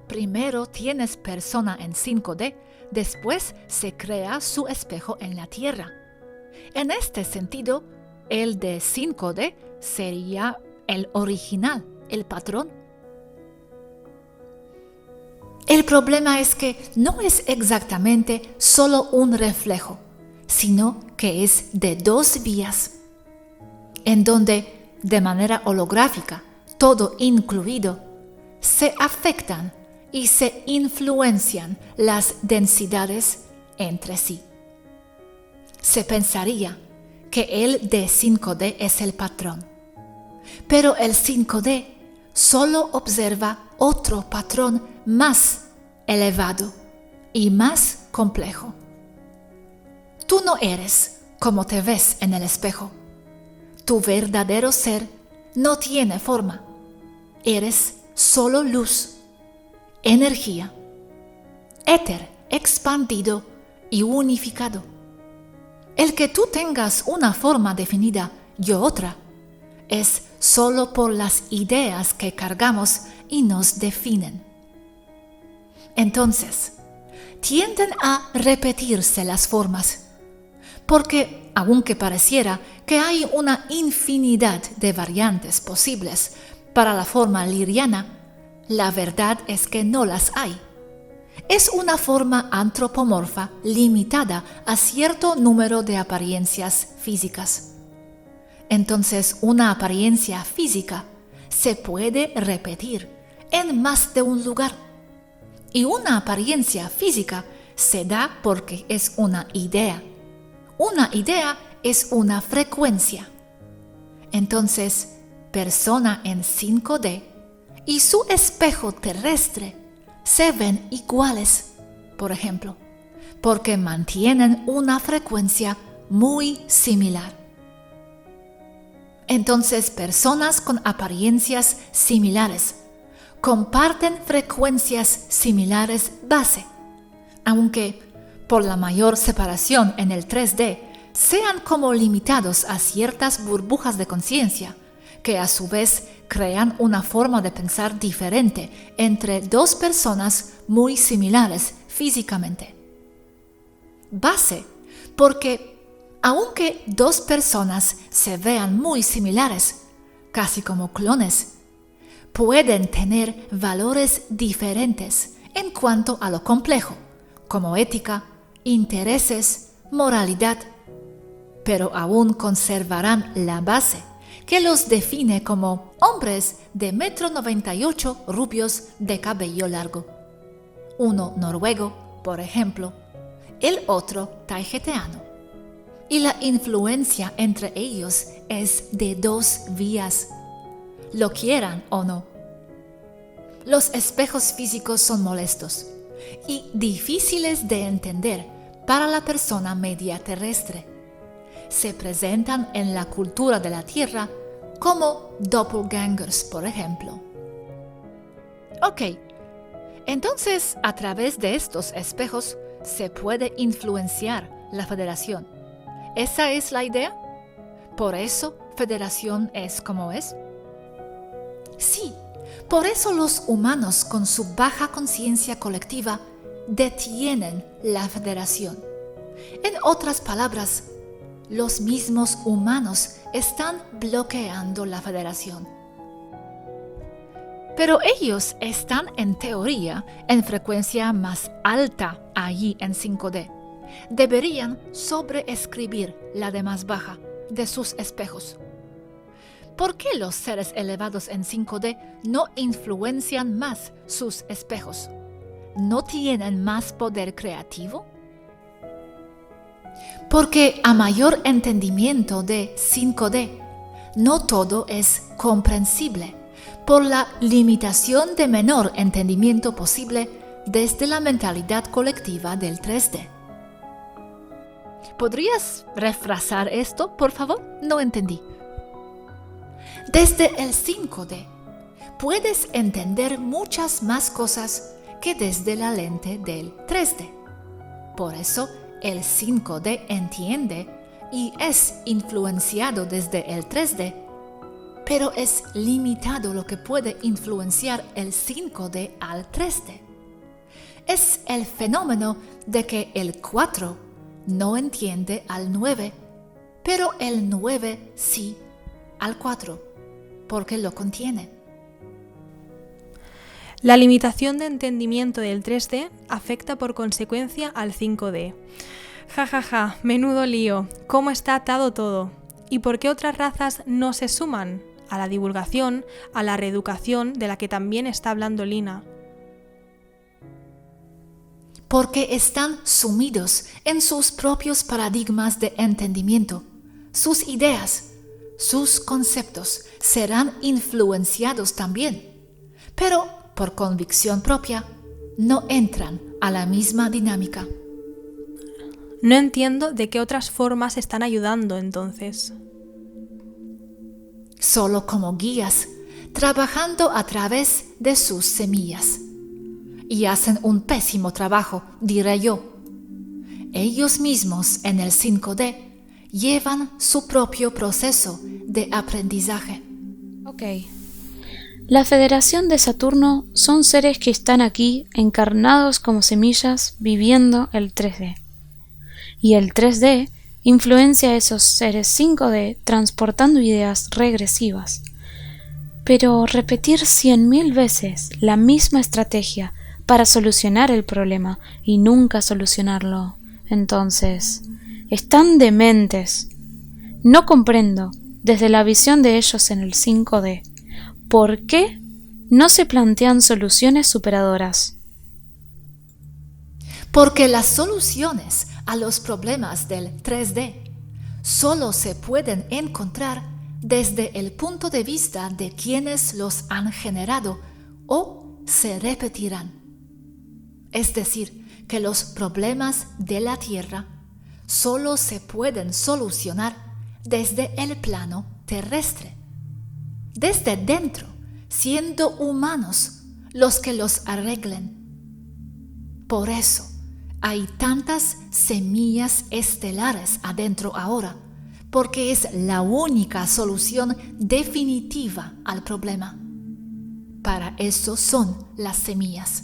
primero tienes persona en 5D, después se crea su espejo en la Tierra. En este sentido, el de 5D sería el original, el patrón. El problema es que no es exactamente solo un reflejo, sino que es de dos vías, en donde, de manera holográfica, todo incluido, se afectan y se influencian las densidades entre sí. Se pensaría que el de 5D es el patrón, pero el 5D solo observa otro patrón más elevado y más complejo. Tú no eres como te ves en el espejo. Tu verdadero ser no tiene forma. Eres solo luz, energía, éter expandido y unificado. El que tú tengas una forma definida y otra es solo por las ideas que cargamos y nos definen. Entonces, tienden a repetirse las formas, porque aunque pareciera que hay una infinidad de variantes posibles para la forma liriana, la verdad es que no las hay. Es una forma antropomorfa limitada a cierto número de apariencias físicas. Entonces, una apariencia física se puede repetir en más de un lugar. Y una apariencia física se da porque es una idea. Una idea es una frecuencia. Entonces, persona en 5D y su espejo terrestre se ven iguales, por ejemplo, porque mantienen una frecuencia muy similar. Entonces, personas con apariencias similares comparten frecuencias similares base, aunque por la mayor separación en el 3D sean como limitados a ciertas burbujas de conciencia, que a su vez crean una forma de pensar diferente entre dos personas muy similares físicamente. Base, porque aunque dos personas se vean muy similares, casi como clones, pueden tener valores diferentes en cuanto a lo complejo, como ética, intereses, moralidad, pero aún conservarán la base que los define como hombres de 1,98 m rubios de cabello largo. Uno noruego, por ejemplo, el otro taijetiano. Y la influencia entre ellos es de dos vías, lo quieran o no. Los espejos físicos son molestos y difíciles de entender para la persona media terrestre. Se presentan en la cultura de la Tierra como doppelgangers, por ejemplo. Ok, entonces a través de estos espejos se puede influenciar la federación. ¿Esa es la idea? ¿Por eso federación es como es? Sí, por eso los humanos con su baja conciencia colectiva detienen la federación. En otras palabras, los mismos humanos están bloqueando la federación. Pero ellos están en teoría en frecuencia más alta allí en 5D. Deberían sobreescribir la de más baja de sus espejos. ¿Por qué los seres elevados en 5D no influencian más sus espejos? ¿No tienen más poder creativo? Porque a mayor entendimiento de 5D, no todo es comprensible por la limitación de menor entendimiento posible desde la mentalidad colectiva del 3D. ¿Podrías refrasar esto, por favor? No entendí. Desde el 5D, puedes entender muchas más cosas que desde la lente del 3D. Por eso, el 5D entiende y es influenciado desde el 3D, pero es limitado lo que puede influenciar el 5D al 3D. Es el fenómeno de que el 4 no entiende al 9, pero el 9 sí al 4, porque lo contiene. La limitación de entendimiento del 3D afecta por consecuencia al 5D. Ja, menudo lío, ¿cómo está atado todo? ¿Y por qué otras razas no se suman a la divulgación, a la reeducación de la que también está hablando Lina? Porque están sumidos en sus propios paradigmas de entendimiento. Sus ideas, sus conceptos serán influenciados también, pero por convicción propia, no entran a la misma dinámica. No entiendo de qué otras formas están ayudando entonces. Solo como guías, trabajando a través de sus semillas. Y hacen un pésimo trabajo, diré yo. Ellos mismos en el 5D llevan su propio proceso de aprendizaje. Ok. La Federación de Saturno son seres que están aquí encarnados como semillas viviendo el 3D. Y el 3D influencia a esos seres 5D transportando ideas regresivas. Pero repetir 100.000 veces la misma estrategia para solucionar el problema y nunca solucionarlo, entonces, están dementes. No comprendo, desde la visión de ellos en el 5D, ¿por qué no se plantean soluciones superadoras? Porque las soluciones a los problemas del 3D solo se pueden encontrar desde el punto de vista de quienes los han generado o se repetirán. Es decir, que los problemas de la Tierra solo se pueden solucionar desde el plano terrestre. Desde dentro, siendo humanos los que los arreglen. Por eso hay tantas semillas estelares adentro ahora, porque es la única solución definitiva al problema. Para eso son las semillas.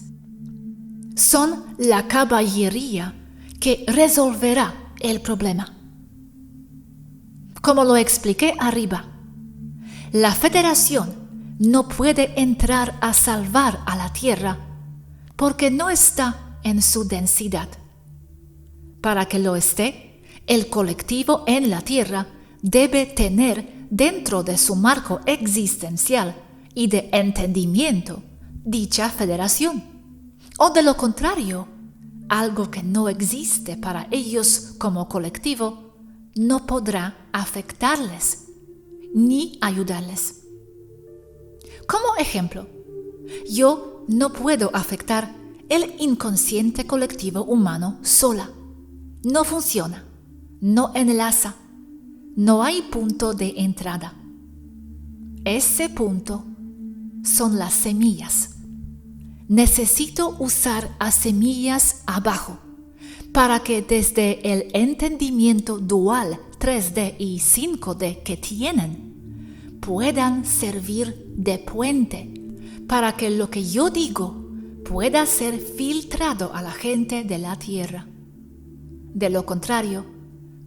Son la caballería que resolverá el problema. Como lo expliqué arriba, la Federación no puede entrar a salvar a la Tierra porque no está en su densidad. Para que lo esté, el colectivo en la Tierra debe tener dentro de su marco existencial y de entendimiento dicha federación. O de lo contrario, algo que no existe para ellos como colectivo no podrá afectarles ni ayudarles. Como ejemplo, yo no puedo afectar el inconsciente colectivo humano sola. No funciona, no enlaza, no hay punto de entrada. Ese punto son las semillas. Necesito usar a semillas abajo para que desde el entendimiento dual 3D y 5D que tienen, puedan servir de puente para que lo que yo digo pueda ser filtrado a la gente de la Tierra. De lo contrario,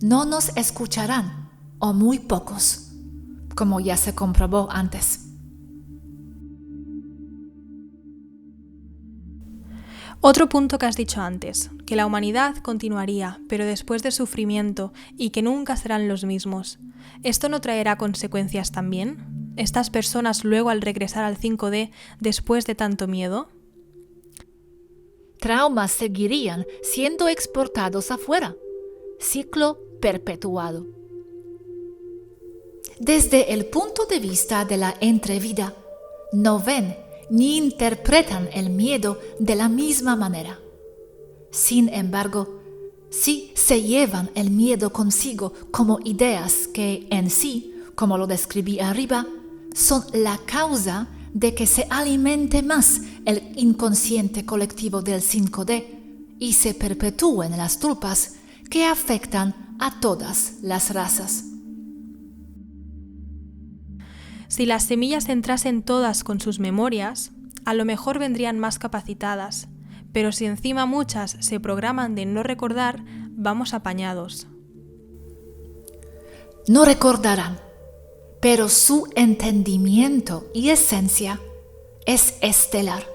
no nos escucharán, o muy pocos, como ya se comprobó antes. Otro punto que has dicho antes, que la humanidad continuaría, pero después de sufrimiento, y que nunca serán los mismos. ¿Esto no traerá consecuencias también? ¿Estas personas luego al regresar al 5D después de tanto miedo? Traumas seguirían siendo exportados afuera. Ciclo perpetuado. Desde el punto de vista de la entrevida, no ven ni interpretan el miedo de la misma manera. Sin embargo, sí se llevan el miedo consigo como ideas que en sí, como lo describí arriba, son la causa de que se alimente más el inconsciente colectivo del 5D y se perpetúen las tulpas que afectan a todas las razas. Si las semillas entrasen todas con sus memorias, a lo mejor vendrían más capacitadas, pero si encima muchas se programan de no recordar, vamos apañados. No recordarán, pero su entendimiento y esencia es estelar.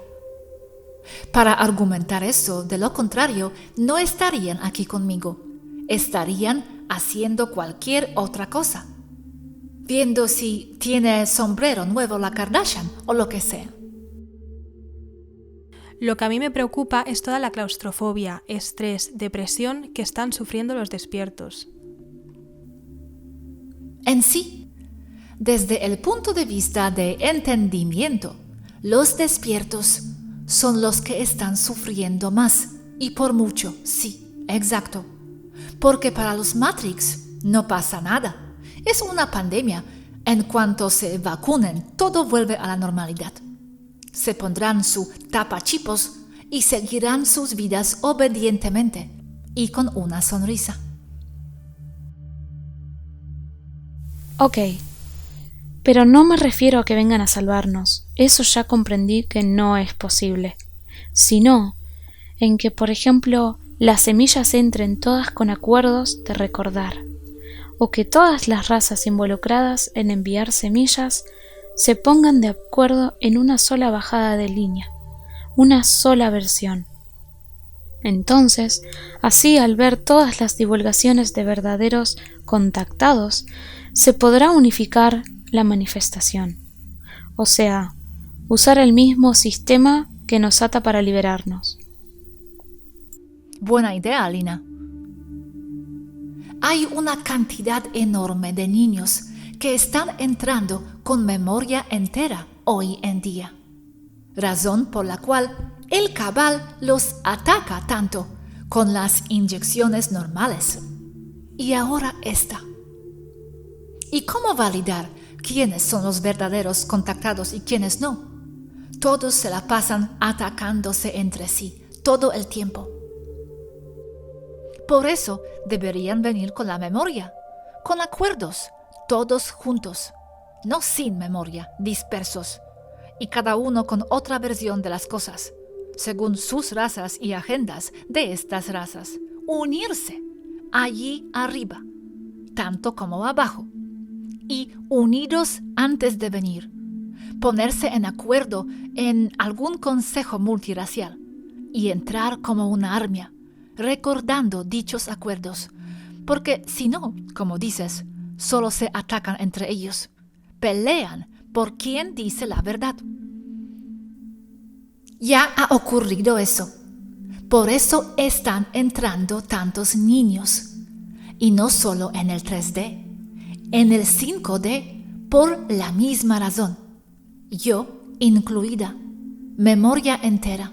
Para argumentar eso, de lo contrario, no estarían aquí conmigo. Estarían haciendo cualquier otra cosa. Viendo si tiene sombrero nuevo la Kardashian o lo que sea. Lo que a mí me preocupa es toda la claustrofobia, estrés, depresión que están sufriendo los despiertos. En sí, desde el punto de vista de entendimiento, los despiertos son los que están sufriendo más, y por mucho, sí, exacto. Porque para los Matrix no pasa nada. Es una pandemia. En cuanto se vacunen, todo vuelve a la normalidad. Se pondrán su tapachipos y seguirán sus vidas obedientemente y con una sonrisa. Ok, pero no me refiero a que vengan a salvarnos. Eso ya comprendí que no es posible. Sino en que, por ejemplo, las semillas entren todas con acuerdos de recordar, o que todas las razas involucradas en enviar semillas se pongan de acuerdo en una sola bajada de línea, una sola versión. Entonces, así al ver todas las divulgaciones de verdaderos contactados, se podrá unificar la manifestación, o sea, usar el mismo sistema que nos ata para liberarnos. Buena idea, Alina. Hay una cantidad enorme de niños que están entrando con memoria entera hoy en día, razón por la cual el cabal los ataca tanto con las inyecciones normales. Y ahora esta. ¿Y cómo validar quiénes son los verdaderos contactados y quiénes no? Todos se la pasan atacándose entre sí todo el tiempo. Por eso deberían venir con la memoria, con acuerdos, todos juntos, no sin memoria, dispersos, y cada uno con otra versión de las cosas, según sus razas y agendas de estas razas. Unirse allí arriba, tanto como abajo, y unidos antes de venir, ponerse en acuerdo en algún consejo multirracial y entrar como una armia, recordando dichos acuerdos, porque si no, como dices, solo se atacan entre ellos, pelean por quién dice la verdad. Ya ha ocurrido eso, por eso están entrando tantos niños, y no solo en el 3D, en el 5D, por la misma razón, yo incluida, memoria entera.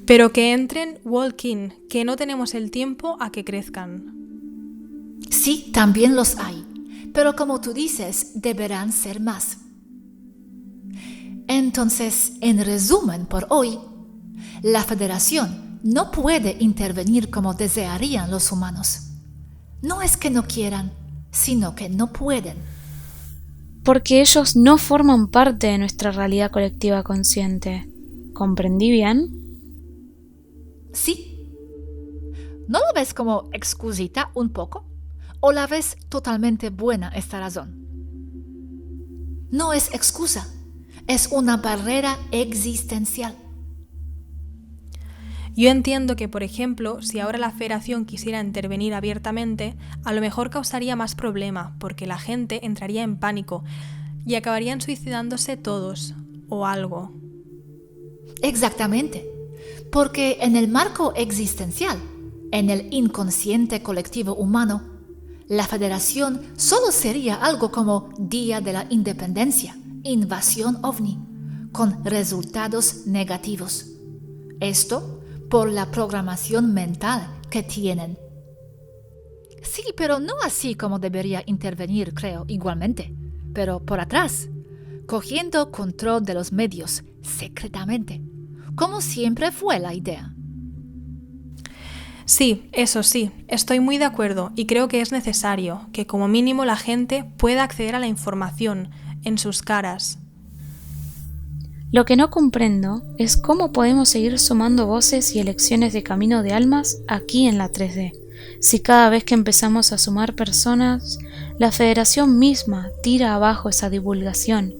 Pero que entren walk-in, que no tenemos el tiempo a que crezcan. Sí, también los hay, pero como tú dices, deberán ser más. Entonces, en resumen por hoy, la Federación no puede intervenir como desearían los humanos. No es que no quieran, sino que no pueden. Porque ellos no forman parte de nuestra realidad colectiva consciente. ¿Comprendí bien? Sí. ¿No lo ves como excusita un poco? ¿O la ves totalmente buena esta razón? No es excusa, es una barrera existencial. Yo entiendo que, por ejemplo, si ahora la Federación quisiera intervenir abiertamente, a lo mejor causaría más problema, porque la gente entraría en pánico y acabarían suicidándose todos, o algo. Exactamente, porque en el marco existencial, en el inconsciente colectivo humano, la Federación solo sería algo como Día de la Independencia, invasión ovni, con resultados negativos. Esto por la programación mental que tienen. Sí, pero no así como debería intervenir, creo, igualmente, pero por atrás, cogiendo control de los medios, secretamente, como siempre fue la idea. Sí, eso sí, estoy muy de acuerdo y creo que es necesario que como mínimo la gente pueda acceder a la información en sus caras. Lo que no comprendo es cómo podemos seguir sumando voces y elecciones de camino de almas aquí en la 3D, si cada vez que empezamos a sumar personas, la Federación misma tira abajo esa divulgación,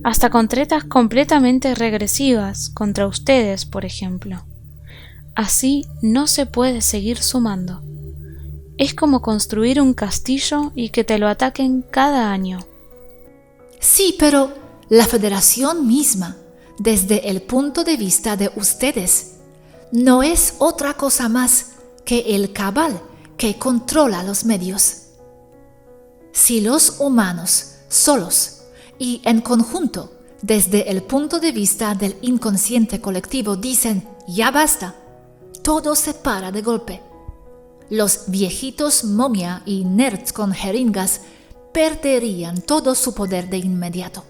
hasta con tretas completamente regresivas contra ustedes, por ejemplo. Así no se puede seguir sumando. Es como construir un castillo y que te lo ataquen cada año. Sí, pero la Federación misma, desde el punto de vista de ustedes, no es otra cosa más que el cabal que controla los medios. Si los humanos, solos y en conjunto, desde el punto de vista del inconsciente colectivo, dicen «ya basta», todo se para de golpe. Los viejitos momia y nerds con jeringas perderían todo su poder de inmediato.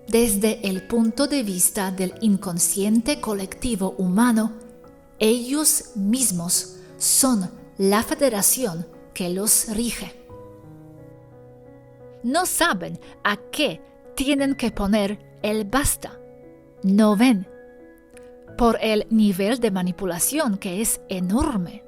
Desde el punto de vista del inconsciente colectivo humano, ellos mismos son la federación que los rige. No saben a qué tienen que poner el basta. No ven. Por el nivel de manipulación que es enorme.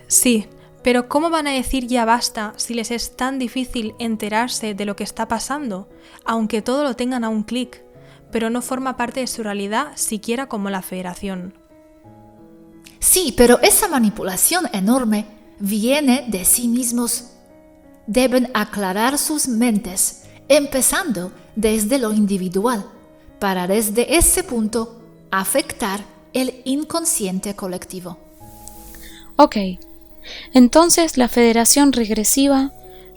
Sí, pero ¿cómo van a decir ya basta si les es tan difícil enterarse de lo que está pasando, aunque todo lo tengan a un clic, pero no forma parte de su realidad siquiera como la Federación? Sí, pero esa manipulación enorme viene de sí mismos. Deben aclarar sus mentes, empezando desde lo individual, para desde ese punto afectar el inconsciente colectivo. Ok, entonces la Federación regresiva,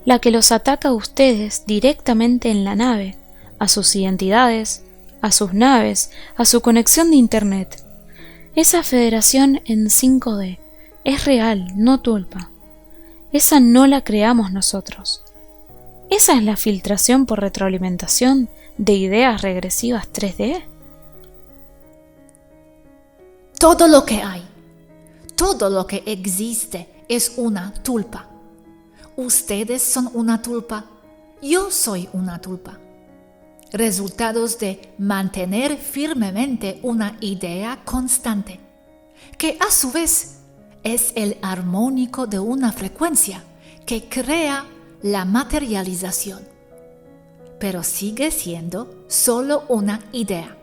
la que los ataca a ustedes directamente en la nave, a sus identidades, a sus naves, a su conexión de Internet. Esa Federación en 5D es real, no tulpa. Esa no la creamos nosotros. ¿Esa es la filtración por retroalimentación de ideas regresivas 3D? Todo lo que hay, todo lo que existe es una tulpa. Ustedes son una tulpa, yo soy una tulpa. Resultados de mantener firmemente una idea constante, que a su vez es el armónico de una frecuencia que crea la materialización, pero sigue siendo solo una idea.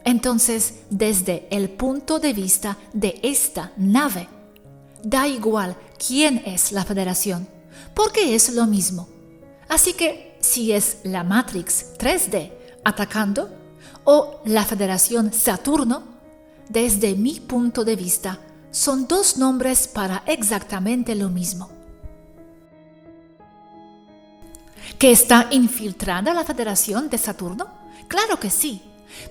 Entonces, desde el punto de vista de esta nave, da igual quién es la Federación, porque es lo mismo. Así que, si es la Matrix 3D atacando o la Federación Saturno, desde mi punto de vista, son dos nombres para exactamente lo mismo. ¿Que está infiltrada la Federación de Saturno? Claro que sí.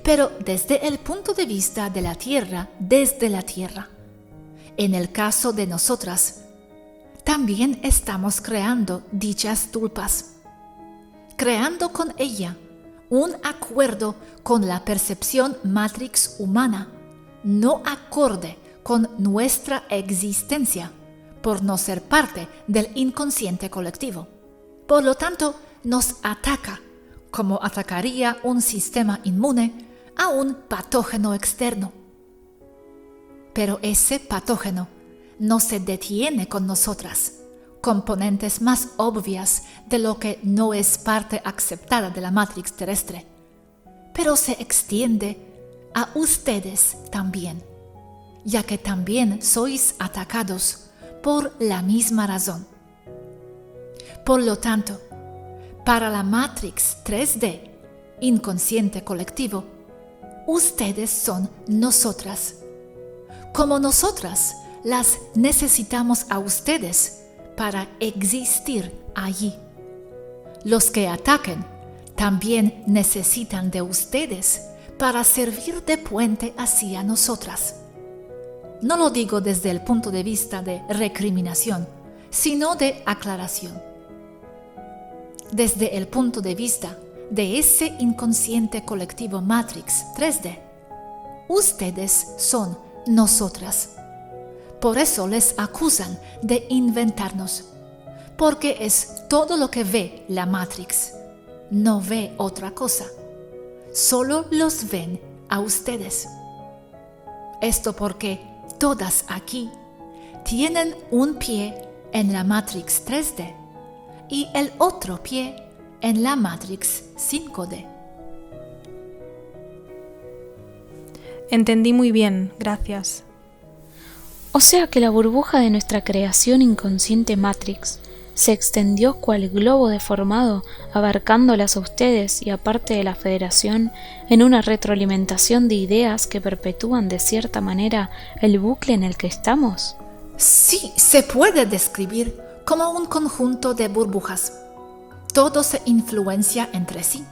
Pero desde el punto de vista de la Tierra, desde la Tierra. En el caso de nosotras, también estamos creando dichas tulpas, creando con ella un acuerdo con la percepción matrix humana, no acorde con nuestra existencia, por no ser parte del inconsciente colectivo. Por lo tanto, nos ataca como atacaría un sistema inmune a un patógeno externo. Pero ese patógeno no se detiene con nosotras, componentes más obvias de lo que no es parte aceptada de la Matrix terrestre, pero se extiende a ustedes también, ya que también sois atacados por la misma razón. Por lo tanto, para la Matrix 3D, inconsciente colectivo, ustedes son nosotras. Como nosotras, las necesitamos a ustedes para existir allí. Los que ataquen también necesitan de ustedes para servir de puente hacia nosotras. No lo digo desde el punto de vista de recriminación, sino de aclaración. Desde el punto de vista de ese inconsciente colectivo Matrix 3D, ustedes son nosotras, Por eso les acusan de inventarnos, porque es todo lo que ve la Matrix. No ve otra cosa. Solo los ven a ustedes. Esto porque todas aquí tienen un pie en la Matrix 3D y el otro pie en la Matrix 5D. Entendí muy bien, gracias. O sea que la burbuja de nuestra creación inconsciente Matrix se extendió cual globo deformado, abarcándolas a ustedes y a parte de la Federación en una retroalimentación de ideas que perpetúan de cierta manera el bucle en el que estamos. Sí, se puede describir como un conjunto de burbujas. Todo se influencia entre sí,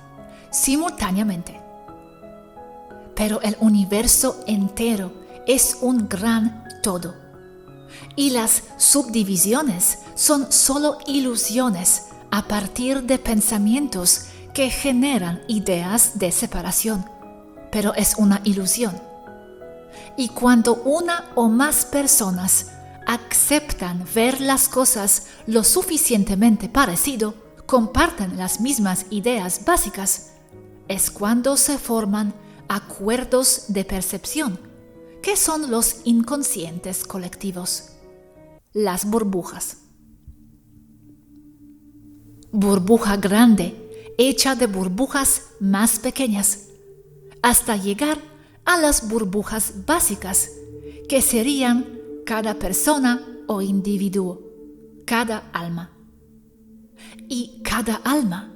simultáneamente. Pero el universo entero es un gran todo. Y las subdivisiones son solo ilusiones a partir de pensamientos que generan ideas de separación. Pero es una ilusión. Y cuando una o más personas aceptan ver las cosas lo suficientemente parecido, comparten las mismas ideas básicas, es cuando se forman acuerdos de percepción, que son los inconscientes colectivos, las burbujas. Burbuja grande, hecha de burbujas más pequeñas, hasta llegar a las burbujas básicas, que serían cada persona o individuo, cada alma. Y cada alma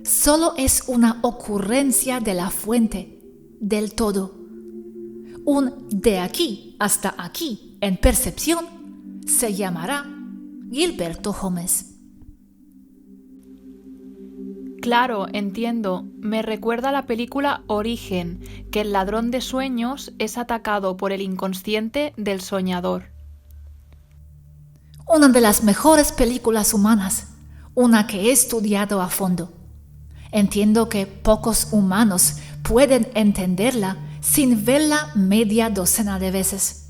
solo es una ocurrencia de la fuente, del todo. Un de aquí hasta aquí en percepción se llamará Gilberto Gómez. Claro, entiendo. Me recuerda a la película Origen, que el ladrón de sueños es atacado por el inconsciente del soñador. Una de las mejores películas humanas, una que he estudiado a fondo. Entiendo que pocos humanos pueden entenderla sin verla media docena de veces.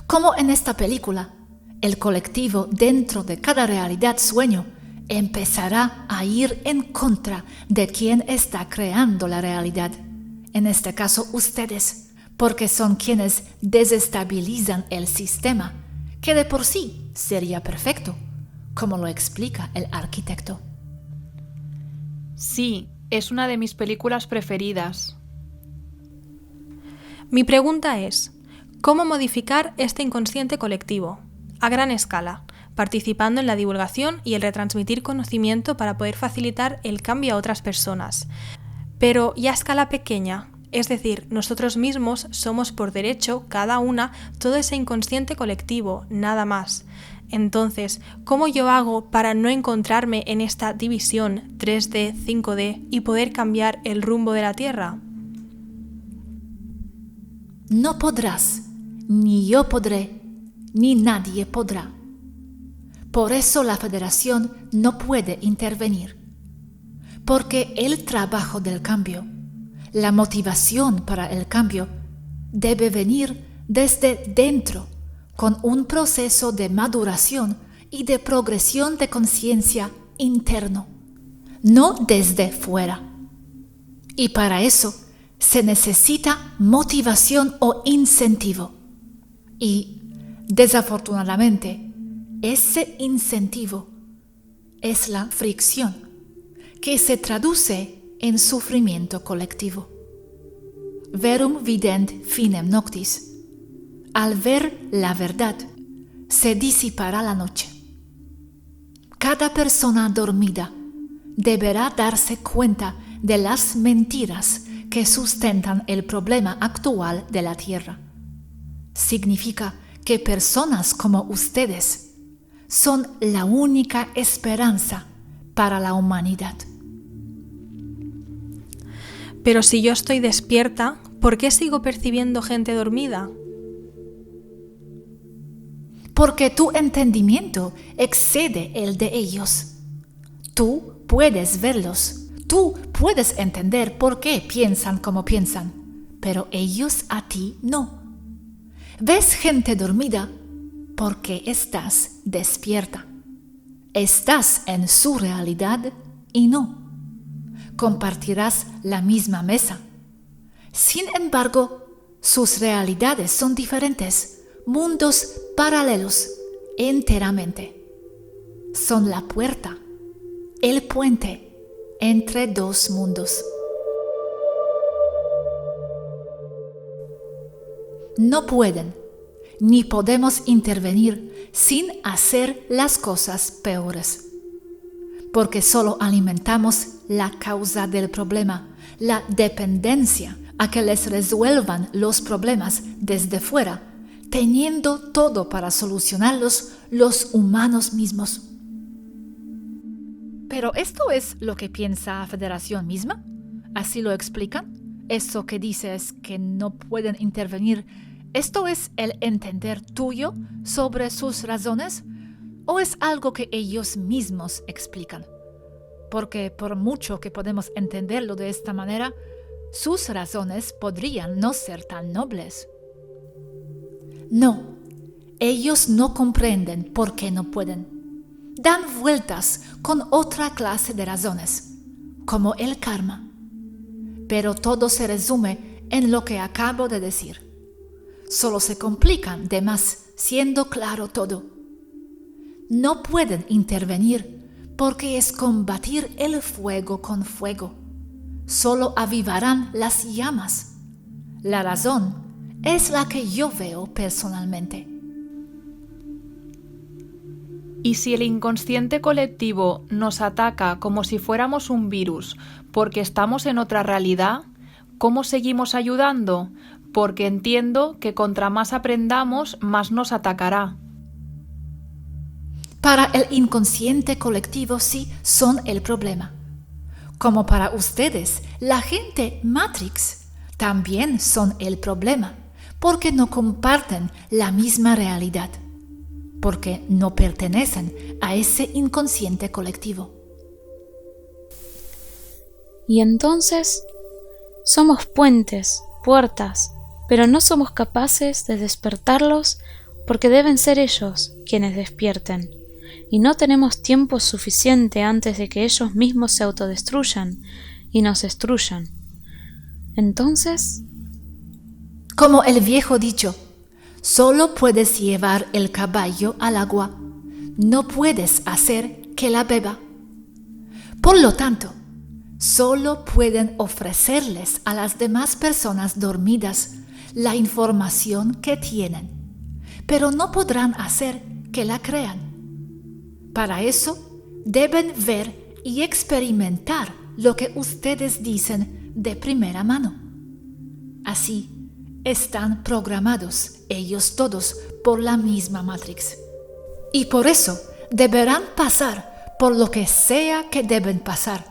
Como en esta película, el colectivo dentro de cada realidad sueño empezará a ir en contra de quien está creando la realidad. En este caso, ustedes, porque son quienes desestabilizan el sistema, que de por sí sería perfecto, como lo explica el arquitecto. Sí, es una de mis películas preferidas. Mi pregunta es, ¿cómo modificar este inconsciente colectivo? A gran escala, participando en la divulgación y el retransmitir conocimiento para poder facilitar el cambio a otras personas. Pero ya a escala pequeña, es decir, nosotros mismos somos por derecho, cada una, todo ese inconsciente colectivo, nada más. Entonces, ¿cómo yo hago para no encontrarme en esta división 3D, 5D y poder cambiar el rumbo de la Tierra? No podrás, ni yo podré, ni nadie podrá. Por eso la Federación no puede intervenir, porque el trabajo del cambio, la motivación para el cambio, debe venir desde dentro, con un proceso de maduración y de progresión de conciencia interno, no desde fuera. Y para eso se necesita motivación o incentivo. Y, desafortunadamente, ese incentivo es la fricción, que se traduce en sufrimiento colectivo. Verum vident finem noctis. Al ver la verdad, se disipará la noche. Cada persona dormida deberá darse cuenta de las mentiras que sustentan el problema actual de la Tierra. Significa que personas como ustedes son la única esperanza para la humanidad. Pero si yo estoy despierta, ¿por qué sigo percibiendo gente dormida? Porque tu entendimiento excede el de ellos. Tú puedes verlos, tú puedes entender por qué piensan como piensan, pero ellos a ti no. Ves gente dormida porque estás despierta. Estás en su realidad y no. Compartirás la misma mesa. Sin embargo, sus realidades son diferentes, mundos paralelos, enteramente. Son la puerta, el puente entre dos mundos. No pueden, ni podemos intervenir sin hacer las cosas peores, porque solo alimentamos la causa del problema, la dependencia a que les resuelvan los problemas desde fuera, teniendo todo para solucionarlos los humanos mismos. ¿Pero esto es lo que piensa la Federación misma? ¿Así lo explican? ¿Eso que dices que no pueden intervenir, esto es el entender tuyo sobre sus razones? ¿O es algo que ellos mismos explican? Porque por mucho que podemos entenderlo de esta manera, sus razones podrían no ser tan nobles. No, ellos no comprenden por qué no pueden. Dan vueltas con otra clase de razones, como el karma. Pero todo se resume en lo que acabo de decir. Solo se complican de más, siendo claro todo. No pueden intervenir porque es combatir el fuego con fuego. Solo avivarán las llamas. La razón es la que yo veo personalmente. Y si el inconsciente colectivo nos ataca como si fuéramos un virus porque estamos en otra realidad, ¿cómo seguimos ayudando? Porque entiendo que contra más aprendamos, más nos atacará. Para el inconsciente colectivo sí son el problema. Como para ustedes, la gente Matrix también son el problema, porque no comparten la misma realidad, porque no pertenecen a ese inconsciente colectivo. Y entonces, somos puentes, puertas, pero no somos capaces de despertarlos porque deben ser ellos quienes despierten. Y no tenemos tiempo suficiente antes de que ellos mismos se autodestruyan y nos destruyan. Entonces, como el viejo dicho, solo puedes llevar el caballo al agua, no puedes hacer que la beba. Por lo tanto, solo pueden ofrecerles a las demás personas dormidas la información que tienen, pero no podrán hacer que la crean. Para eso, deben ver y experimentar lo que ustedes dicen de primera mano. Así, están programados ellos todos por la misma Matrix. Y por eso, deberán pasar por lo que sea que deben pasar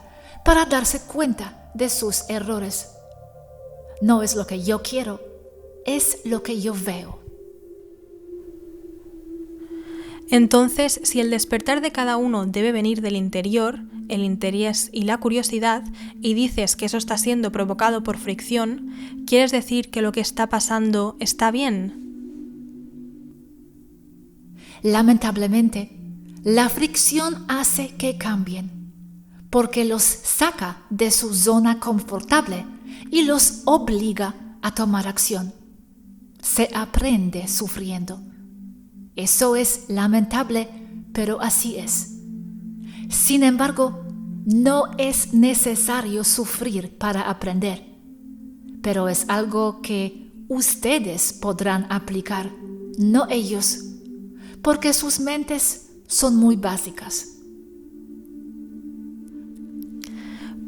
para darse cuenta de sus errores. No es lo que yo quiero, es lo que yo veo. Entonces, si el despertar de cada uno debe venir del interior, el interés y la curiosidad, y dices que eso está siendo provocado por fricción, ¿quieres decir que lo que está pasando está bien? Lamentablemente, la fricción hace que cambien, porque los saca de su zona confortable y los obliga a tomar acción. Se aprende sufriendo. Eso es lamentable, pero así es. Sin embargo, no es necesario sufrir para aprender, pero es algo que ustedes podrán aplicar, no ellos, porque sus mentes son muy básicas.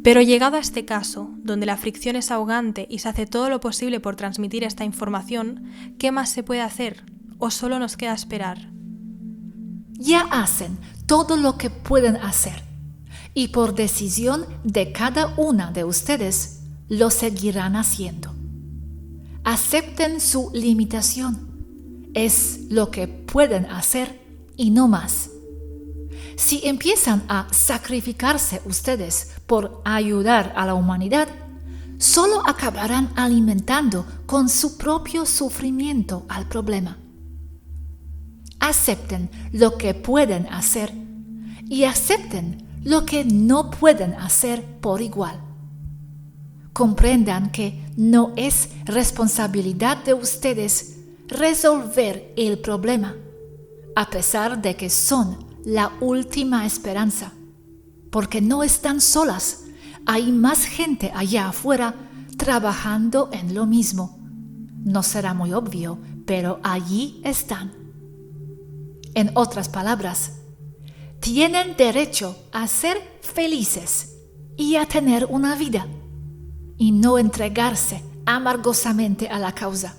Pero llegado a este caso, donde la fricción es ahogante y se hace todo lo posible por transmitir esta información, ¿qué más se puede hacer? ¿O solo nos queda esperar? Ya hacen todo lo que pueden hacer, y por decisión de cada una de ustedes, lo seguirán haciendo. Acepten su limitación. Es lo que pueden hacer y no más. Si empiezan a sacrificarse ustedes por ayudar a la humanidad, solo acabarán alimentando con su propio sufrimiento al problema. Acepten lo que pueden hacer y acepten lo que no pueden hacer por igual. Comprendan que no es responsabilidad de ustedes resolver el problema, a pesar de que son la última esperanza, porque no están solas. Hay más gente allá afuera trabajando en lo mismo. No será muy obvio, pero allí están. En otras palabras, tienen derecho a ser felices y a tener una vida, y no entregarse amargosamente a la causa.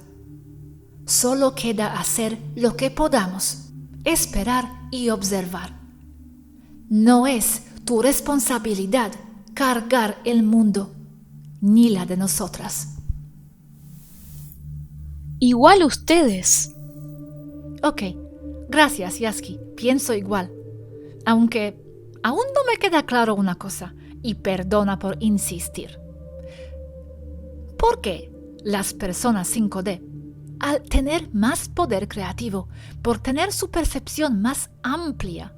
Solo queda hacer lo que podamos, esperar y observar. No es tu responsabilidad cargar el mundo, ni la de nosotras. Igual ustedes. Ok, gracias, Yasky, pienso igual. Aunque aún no me queda claro una cosa, y perdona por insistir. ¿Por qué las personas 5D, al tener más poder creativo, por tener su percepción más amplia,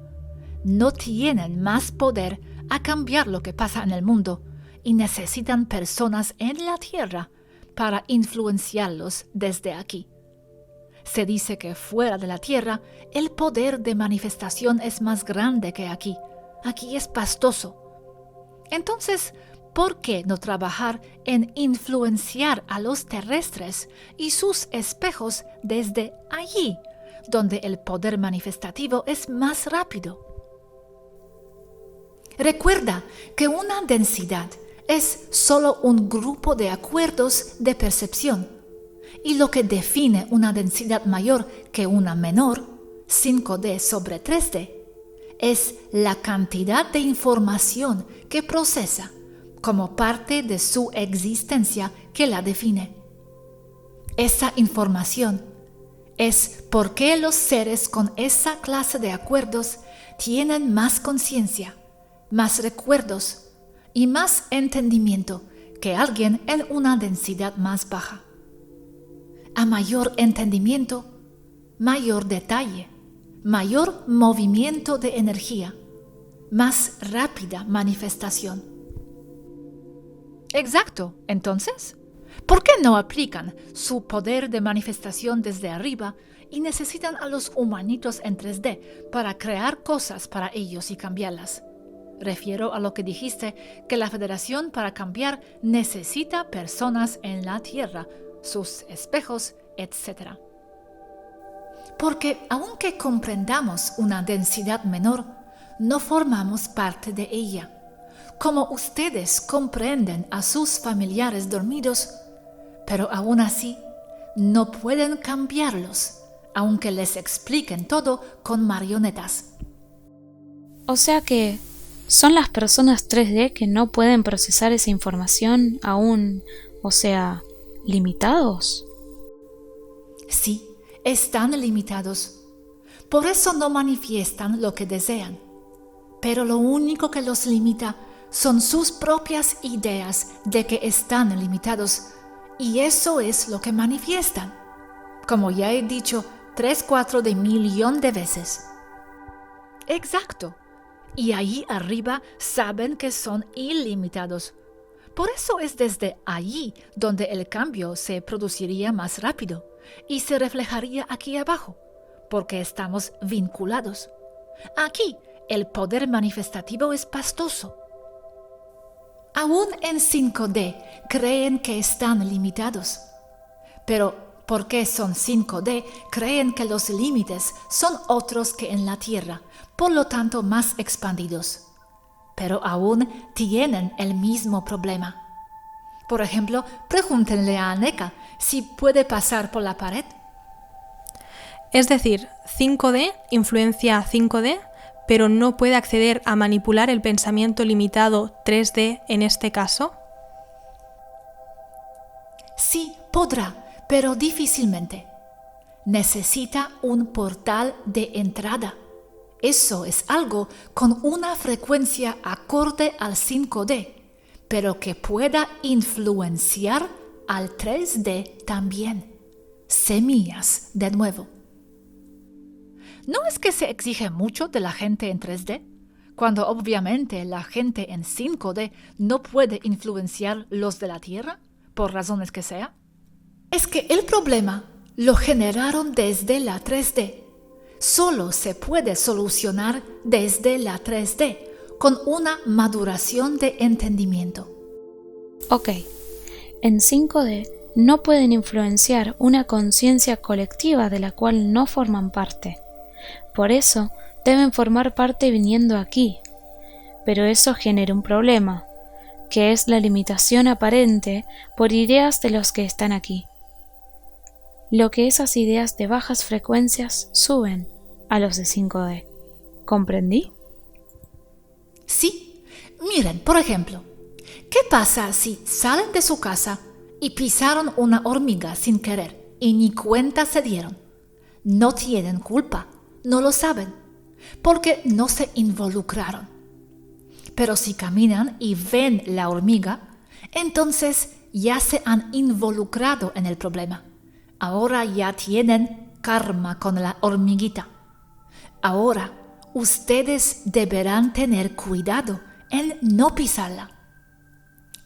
no tienen más poder a cambiar lo que pasa en el mundo y necesitan personas en la Tierra para influenciarlos desde aquí? Se dice que fuera de la Tierra el poder de manifestación es más grande que aquí. Aquí es pastoso. Entonces, ¿por qué no trabajar en influenciar a los terrestres y sus espejos desde allí, donde el poder manifestativo es más rápido? Recuerda que una densidad es solo un grupo de acuerdos de percepción, y lo que define una densidad mayor que una menor, 5D sobre 3D, es la cantidad de información que procesa como parte de su existencia que la define. Esa información es por qué los seres con esa clase de acuerdos tienen más conciencia, más recuerdos y más entendimiento que alguien en una densidad más baja. A mayor entendimiento, mayor detalle, mayor movimiento de energía, más rápida manifestación. Exacto, entonces, ¿por qué no aplican su poder de manifestación desde arriba y necesitan a los humanitos en 3D para crear cosas para ellos y cambiarlas? Refiero a lo que dijiste, que la Federación para cambiar necesita personas en la Tierra, sus espejos, etc. Porque aunque comprendamos una densidad menor, no formamos parte de ella. Como ustedes comprenden a sus familiares dormidos, pero aún así no pueden cambiarlos, aunque les expliquen todo con marionetas. O sea que son las personas 3D que no pueden procesar esa información aún, o sea, limitados. Sí, están limitados. Por eso no manifiestan lo que desean. Pero lo único que los limita son sus propias ideas de que están limitados, y eso es lo que manifiestan, como ya he dicho 3-4 de millón de veces. Exacto. Y ahí arriba saben que son ilimitados. Por eso es desde allí donde el cambio se produciría más rápido y se reflejaría aquí abajo, porque estamos vinculados. Aquí el poder manifestativo es pastoso. Aún en 5D creen que están limitados. Pero porque son 5D, creen que los límites son otros que en la Tierra, por lo tanto más expandidos. Pero aún tienen el mismo problema. Por ejemplo, pregúntenle a Aneka si puede pasar por la pared. Es decir, 5D influencia a 5D, pero no puede acceder a manipular el pensamiento limitado 3D en este caso. Sí, podrá, pero difícilmente. Necesita un portal de entrada. Eso es algo con una frecuencia acorde al 5D, pero que pueda influenciar al 3D también. Semillas, de nuevo. ¿No es que se exige mucho de la gente en 3D? Cuando obviamente la gente en 5D no puede influenciar los de la Tierra, por razones que sea. Es que el problema lo generaron desde la 3D. Solo se puede solucionar desde la 3D, con una maduración de entendimiento. Ok, en 5D no pueden influenciar una conciencia colectiva de la cual no forman parte. Por eso deben formar parte viniendo aquí. Pero eso genera un problema, que es la limitación aparente por ideas de los que están aquí. Lo que esas ideas de bajas frecuencias suben a los de 5D. ¿Comprendí? Sí. Miren, por ejemplo, ¿qué pasa si salen de su casa y pisaron una hormiga sin querer y ni cuenta se dieron? No tienen culpa, no lo saben, porque no se involucraron. Pero si caminan y ven la hormiga, entonces ya se han involucrado en el problema. Ahora ya tienen karma con la hormiguita. Ahora ustedes deberán tener cuidado en no pisarla.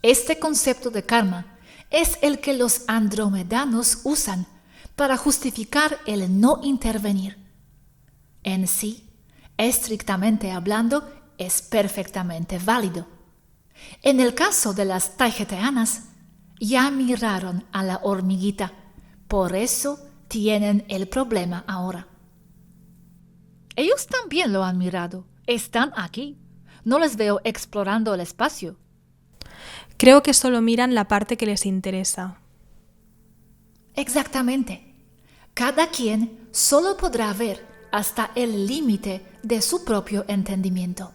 Este concepto de karma es el que los andromedanos usan para justificar el no intervenir. En sí, estrictamente hablando, es perfectamente válido. En el caso de las taijetanas, ya miraron a la hormiguita, por eso tienen el problema ahora. Ellos también lo han mirado, están aquí. No les veo explorando el espacio. Creo que solo miran la parte que les interesa. Exactamente. Cada quien solo podrá ver hasta el límite de su propio entendimiento.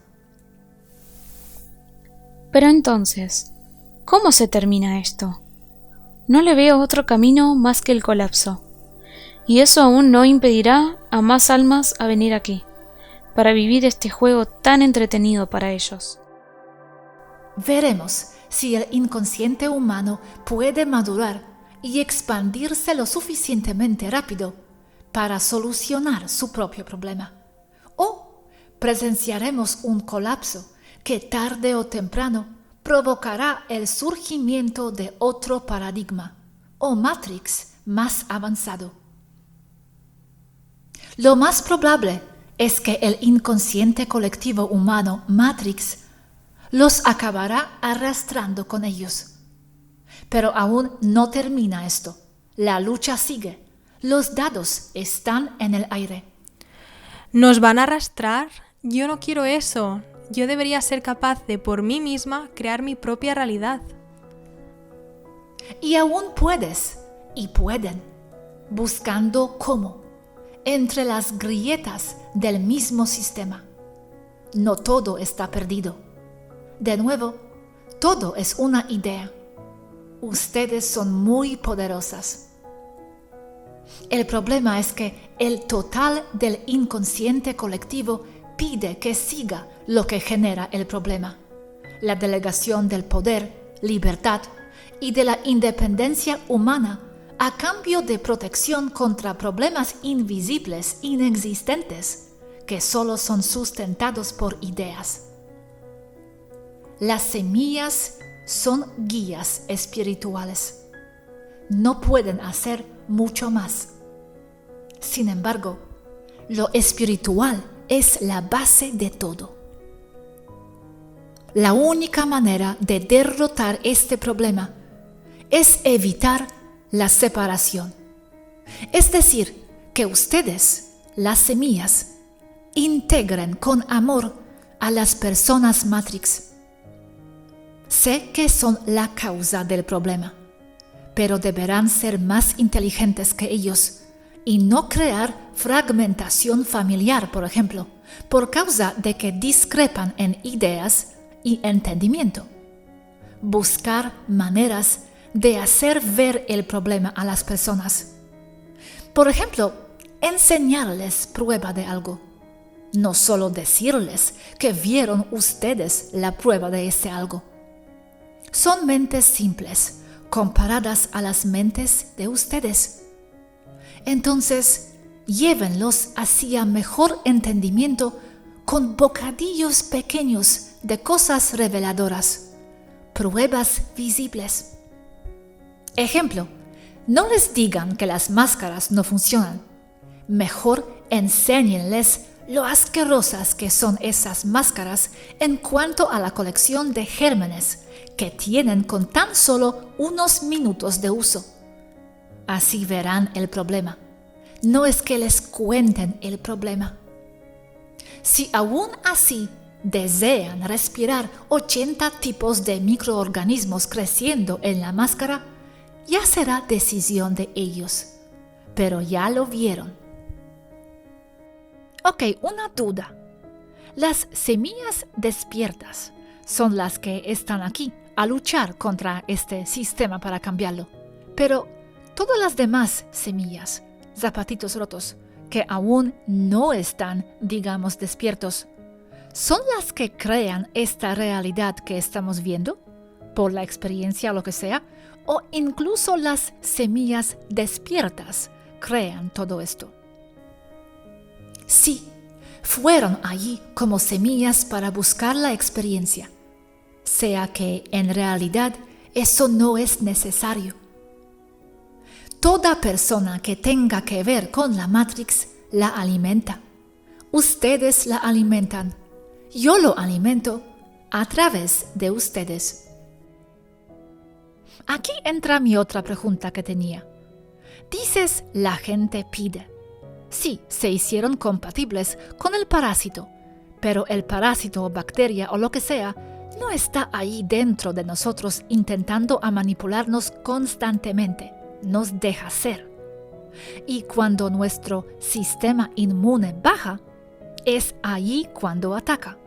Pero entonces, ¿cómo se termina esto? No le veo otro camino más que el colapso. Y eso aún no impedirá a más almas a venir aquí, para vivir este juego tan entretenido para ellos. Veremos si el inconsciente humano puede madurar y expandirse lo suficientemente rápido para solucionar su propio problema. O presenciaremos un colapso que tarde o temprano provocará el surgimiento de otro paradigma o Matrix más avanzado. Lo más probable es que el inconsciente colectivo humano Matrix los acabará arrastrando con ellos. Pero aún no termina esto. La lucha sigue. Los dados están en el aire. ¿Nos van a arrastrar? Yo no quiero eso. Yo debería ser capaz de por mí misma crear mi propia realidad. Y aún puedes, y pueden, buscando cómo, entre las grietas del mismo sistema. No todo está perdido. De nuevo, todo es una idea. Ustedes son muy poderosas. El problema es que el total del inconsciente colectivo pide que siga lo que genera el problema. La delegación del poder, libertad y de la independencia humana a cambio de protección contra problemas invisibles, inexistentes, que solo son sustentados por ideas. Las semillas son guías espirituales. No pueden hacer mucho más. Sin embargo, lo espiritual es la base de todo. La única manera de derrotar este problema es evitar la separación. Es decir, que ustedes, las semillas, integren con amor a las personas Matrix. Sé que son la causa del problema, pero deberán ser más inteligentes que ellos y no crear fragmentación familiar, por ejemplo, por causa de que discrepan en ideas y entendimiento. Buscar maneras de hacer ver el problema a las personas. Por ejemplo, enseñarles prueba de algo. No solo decirles que vieron ustedes la prueba de ese algo. Son mentes simples comparadas a las mentes de ustedes. Entonces, llévenlos hacia mejor entendimiento con bocadillos pequeños de cosas reveladoras, pruebas visibles. Ejemplo, no les digan que las máscaras no funcionan. Mejor enséñenles lo asquerosas que son esas máscaras en cuanto a la colección de gérmenes que tienen con tan solo unos minutos de uso. Así verán el problema. No es que les cuenten el problema. Si aún así desean respirar 80 tipos de microorganismos creciendo en la máscara, ya será decisión de ellos. Pero ya lo vieron. Ok, una duda. Las semillas despiertas son las que están aquí a luchar contra este sistema para cambiarlo. Pero todas las demás semillas, zapatitos rotos, que aún no están, digamos, despiertos, ¿son las que crean esta realidad que estamos viendo? Por la experiencia o lo que sea, o incluso las semillas despiertas crean todo esto. Sí, fueron allí como semillas para buscar la experiencia, sea que en realidad eso no es necesario. Toda persona que tenga que ver con la Matrix la alimenta. Ustedes la alimentan. Yo lo alimento a través de ustedes. Aquí entra mi otra pregunta que tenía. Dices, la gente pide. Sí, se hicieron compatibles con el parásito, pero el parásito o bacteria o lo que sea no está ahí dentro de nosotros intentando a manipularnos constantemente. Nos deja ser. Y cuando nuestro sistema inmune baja, es allí cuando ataca.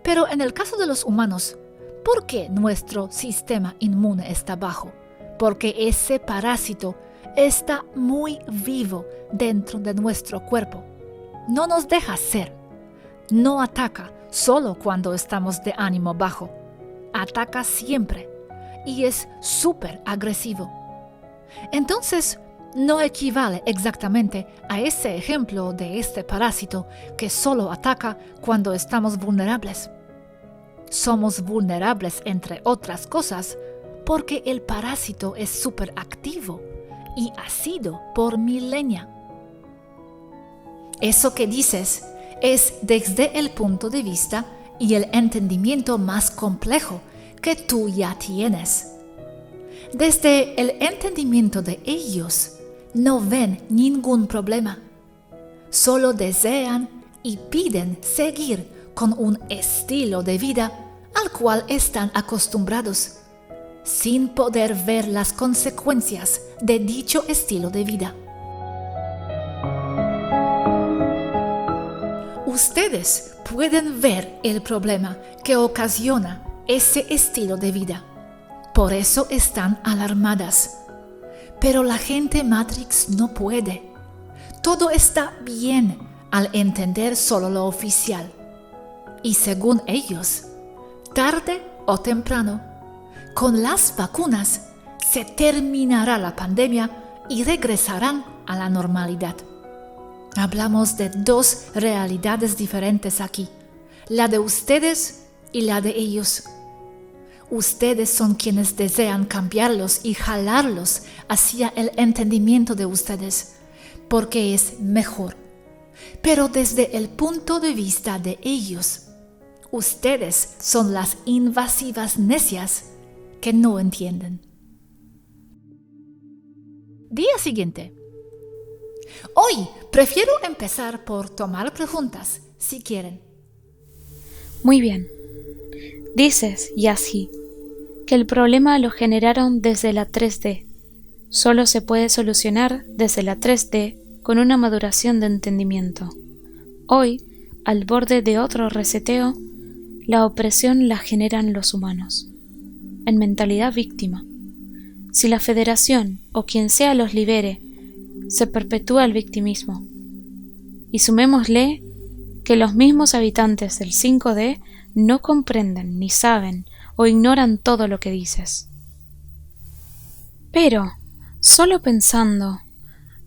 Pero en el caso de los humanos, ¿por qué nuestro sistema inmune está bajo? Porque ese parásito está muy vivo dentro de nuestro cuerpo. No nos deja ser. No ataca solo cuando estamos de ánimo bajo. Ataca siempre y es súper agresivo. Entonces, no equivale exactamente a ese ejemplo de este parásito que solo ataca cuando estamos vulnerables. Somos vulnerables, entre otras cosas, porque el parásito es súper activo y ha sido por milenia. Eso que dices es desde el punto de vista y el entendimiento más complejo que tú ya tienes. Desde el entendimiento de ellos, no ven ningún problema. Solo desean y piden seguir con un estilo de vida al cual están acostumbrados, sin poder ver las consecuencias de dicho estilo de vida. Ustedes pueden ver el problema que ocasiona ese estilo de vida. Por eso están alarmadas. Pero la gente Matrix no puede. Todo está bien al entender solo lo oficial. Y según ellos, tarde o temprano, con las vacunas se terminará la pandemia y regresarán a la normalidad. Hablamos de dos realidades diferentes aquí, la de ustedes y la de ellos. Ustedes son quienes desean cambiarlos y jalarlos hacia el entendimiento de ustedes, porque es mejor. Pero desde el punto de vista de ellos, ustedes son las invasivas necias que no entienden. Día siguiente. Hoy prefiero empezar por tomar preguntas, si quieren. Muy bien. Dices, Yashi, que el problema lo generaron desde la 3D. Solo se puede solucionar desde la 3D con una maduración de entendimiento. Hoy, al borde de otro reseteo, la opresión la generan los humanos, en mentalidad víctima. Si la Federación o quien sea los libere, se perpetúa el victimismo. Y sumémosle que los mismos habitantes del 5D no comprenden, ni saben o ignoran todo lo que dices. Pero, solo pensando,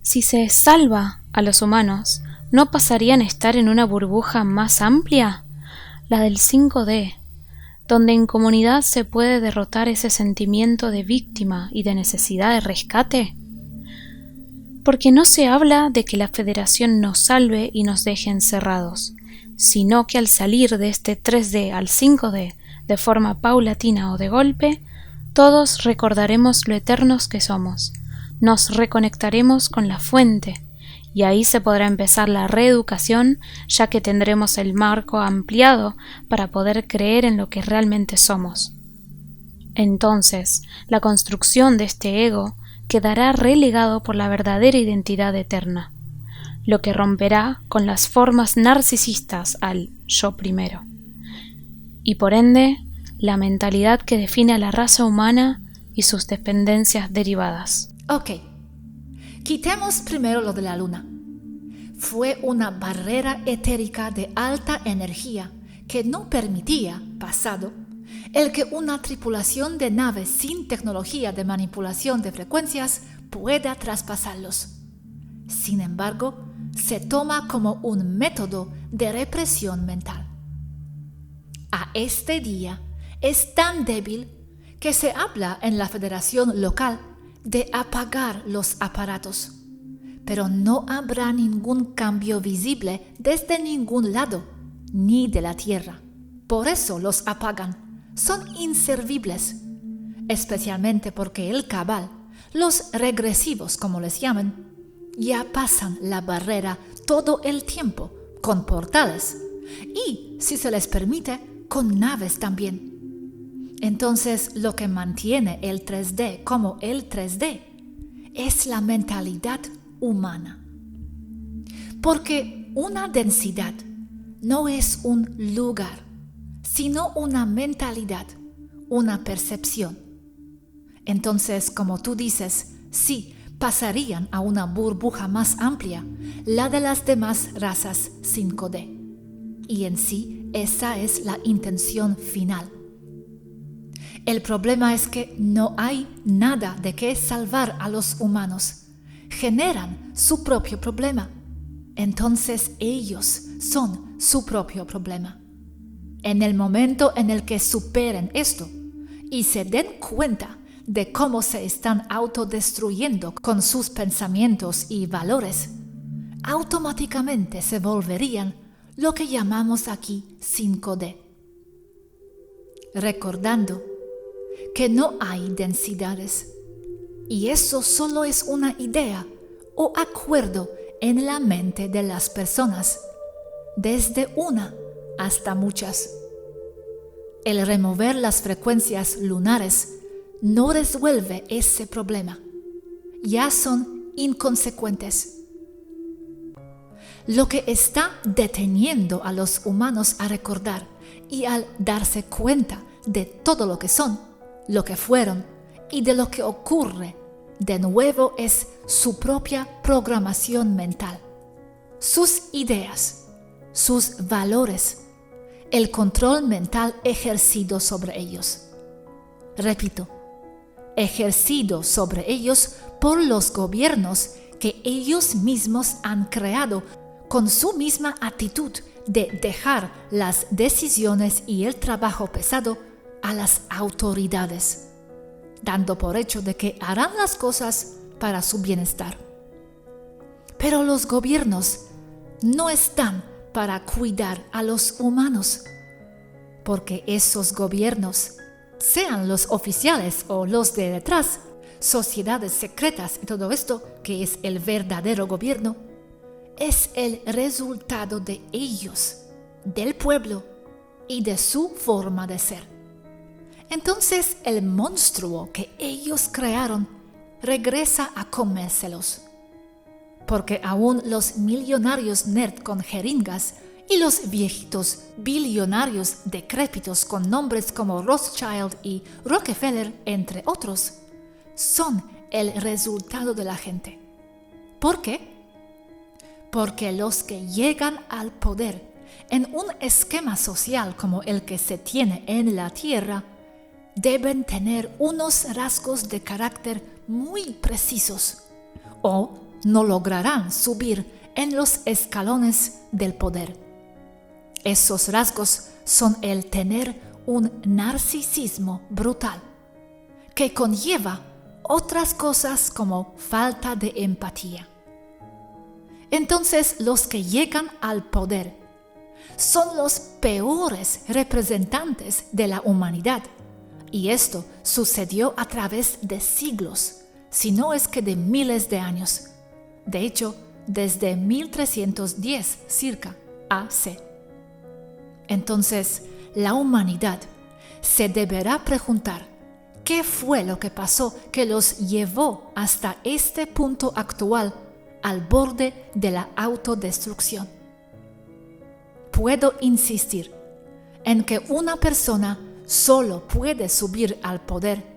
Si se salva a los humanos, ¿no pasarían a estar en una burbuja más amplia? La del 5D, donde en comunidad se puede derrotar ese sentimiento de víctima y de necesidad de rescate. Porque no se habla de que la Federación nos salve y nos deje encerrados, sino que al salir de este 3D al 5D de forma paulatina o de golpe, todos recordaremos lo eternos que somos, nos reconectaremos con la fuente, y ahí se podrá empezar la reeducación, ya que tendremos el marco ampliado para poder creer en lo que realmente somos. Entonces, la construcción de este ego quedará relegado por la verdadera identidad eterna, lo que romperá con las formas narcisistas al yo primero, y por ende, la mentalidad que define a la raza humana y sus dependencias derivadas. Ok, quitemos primero lo de la luna. Fue una barrera etérica de alta energía que no permitía, pasado, el que una tripulación de naves sin tecnología de manipulación de frecuencias pueda traspasarlos. Sin embargo, se toma como un método de represión mental. A este día es tan débil que se habla en la federación local de apagar los aparatos, pero no habrá ningún cambio visible desde ningún lado, ni de la Tierra. Por eso los apagan. Son inservibles, especialmente porque el cabal, los regresivos como les llaman, ya pasan la barrera todo el tiempo con portales y, si se les permite, con naves también. Entonces, lo que mantiene el 3D como el 3D es la mentalidad humana. Porque una densidad no es un lugar, sino una mentalidad, una percepción. Entonces, como tú dices, sí, pasarían a una burbuja más amplia, la de las demás razas 5D. Y en sí, esa es la intención final. El problema es que no hay nada de qué salvar a los humanos. Generan su propio problema. Entonces ellos son su propio problema. En el momento en el que superen esto y se den cuenta de cómo se están autodestruyendo con sus pensamientos y valores, automáticamente se volverían lo que llamamos aquí 5D. Recordando que no hay densidades, y eso solo es una idea o acuerdo en la mente de las personas, desde una hasta muchas. El remover las frecuencias lunares no resuelve ese problema. Ya son inconsecuentes. Lo que está deteniendo a los humanos a recordar y al darse cuenta de todo lo que son, lo que fueron y de lo que ocurre de nuevo es su propia programación mental, sus ideas, sus valores, el control mental ejercido sobre ellos. Repito, ejercido sobre ellos por los gobiernos que ellos mismos han creado con su misma actitud de dejar las decisiones y el trabajo pesado a las autoridades, dando por hecho de que harán las cosas para su bienestar. Pero los gobiernos no están para cuidar a los humanos, porque esos gobiernos, sean los oficiales o los de detrás, sociedades secretas y todo esto, que es el verdadero gobierno, es el resultado de ellos, del pueblo y de su forma de ser. Entonces el monstruo que ellos crearon regresa a comérselos, porque aún los millonarios nerd con jeringas y los viejitos billonarios decrépitos con nombres como Rothschild y Rockefeller, entre otros, son el resultado de la gente. ¿Por qué? Porque los que llegan al poder en un esquema social como el que se tiene en la Tierra deben tener unos rasgos de carácter muy precisos o no lograrán subir en los escalones del poder. Esos rasgos son el tener un narcisismo brutal, que conlleva otras cosas como falta de empatía. Entonces, los que llegan al poder son los peores representantes de la humanidad, y esto sucedió a través de siglos, si no es que de miles de años. De hecho, desde 1310 circa AC. Entonces, la humanidad se deberá preguntar qué fue lo que pasó que los llevó hasta este punto actual, al borde de la autodestrucción. Puedo insistir en que una persona solo puede subir al poder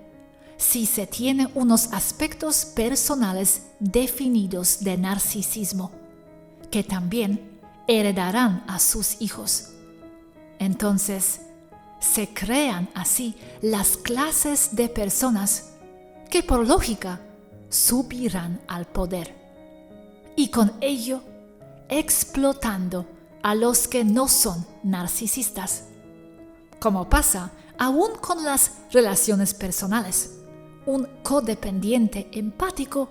si se tiene unos aspectos personales definidos de narcisismo, que también heredarán a sus hijos. Entonces, se crean así las clases de personas que por lógica subirán al poder, y con ello explotando a los que no son narcisistas, como pasa aún con las relaciones personales. Un codependiente empático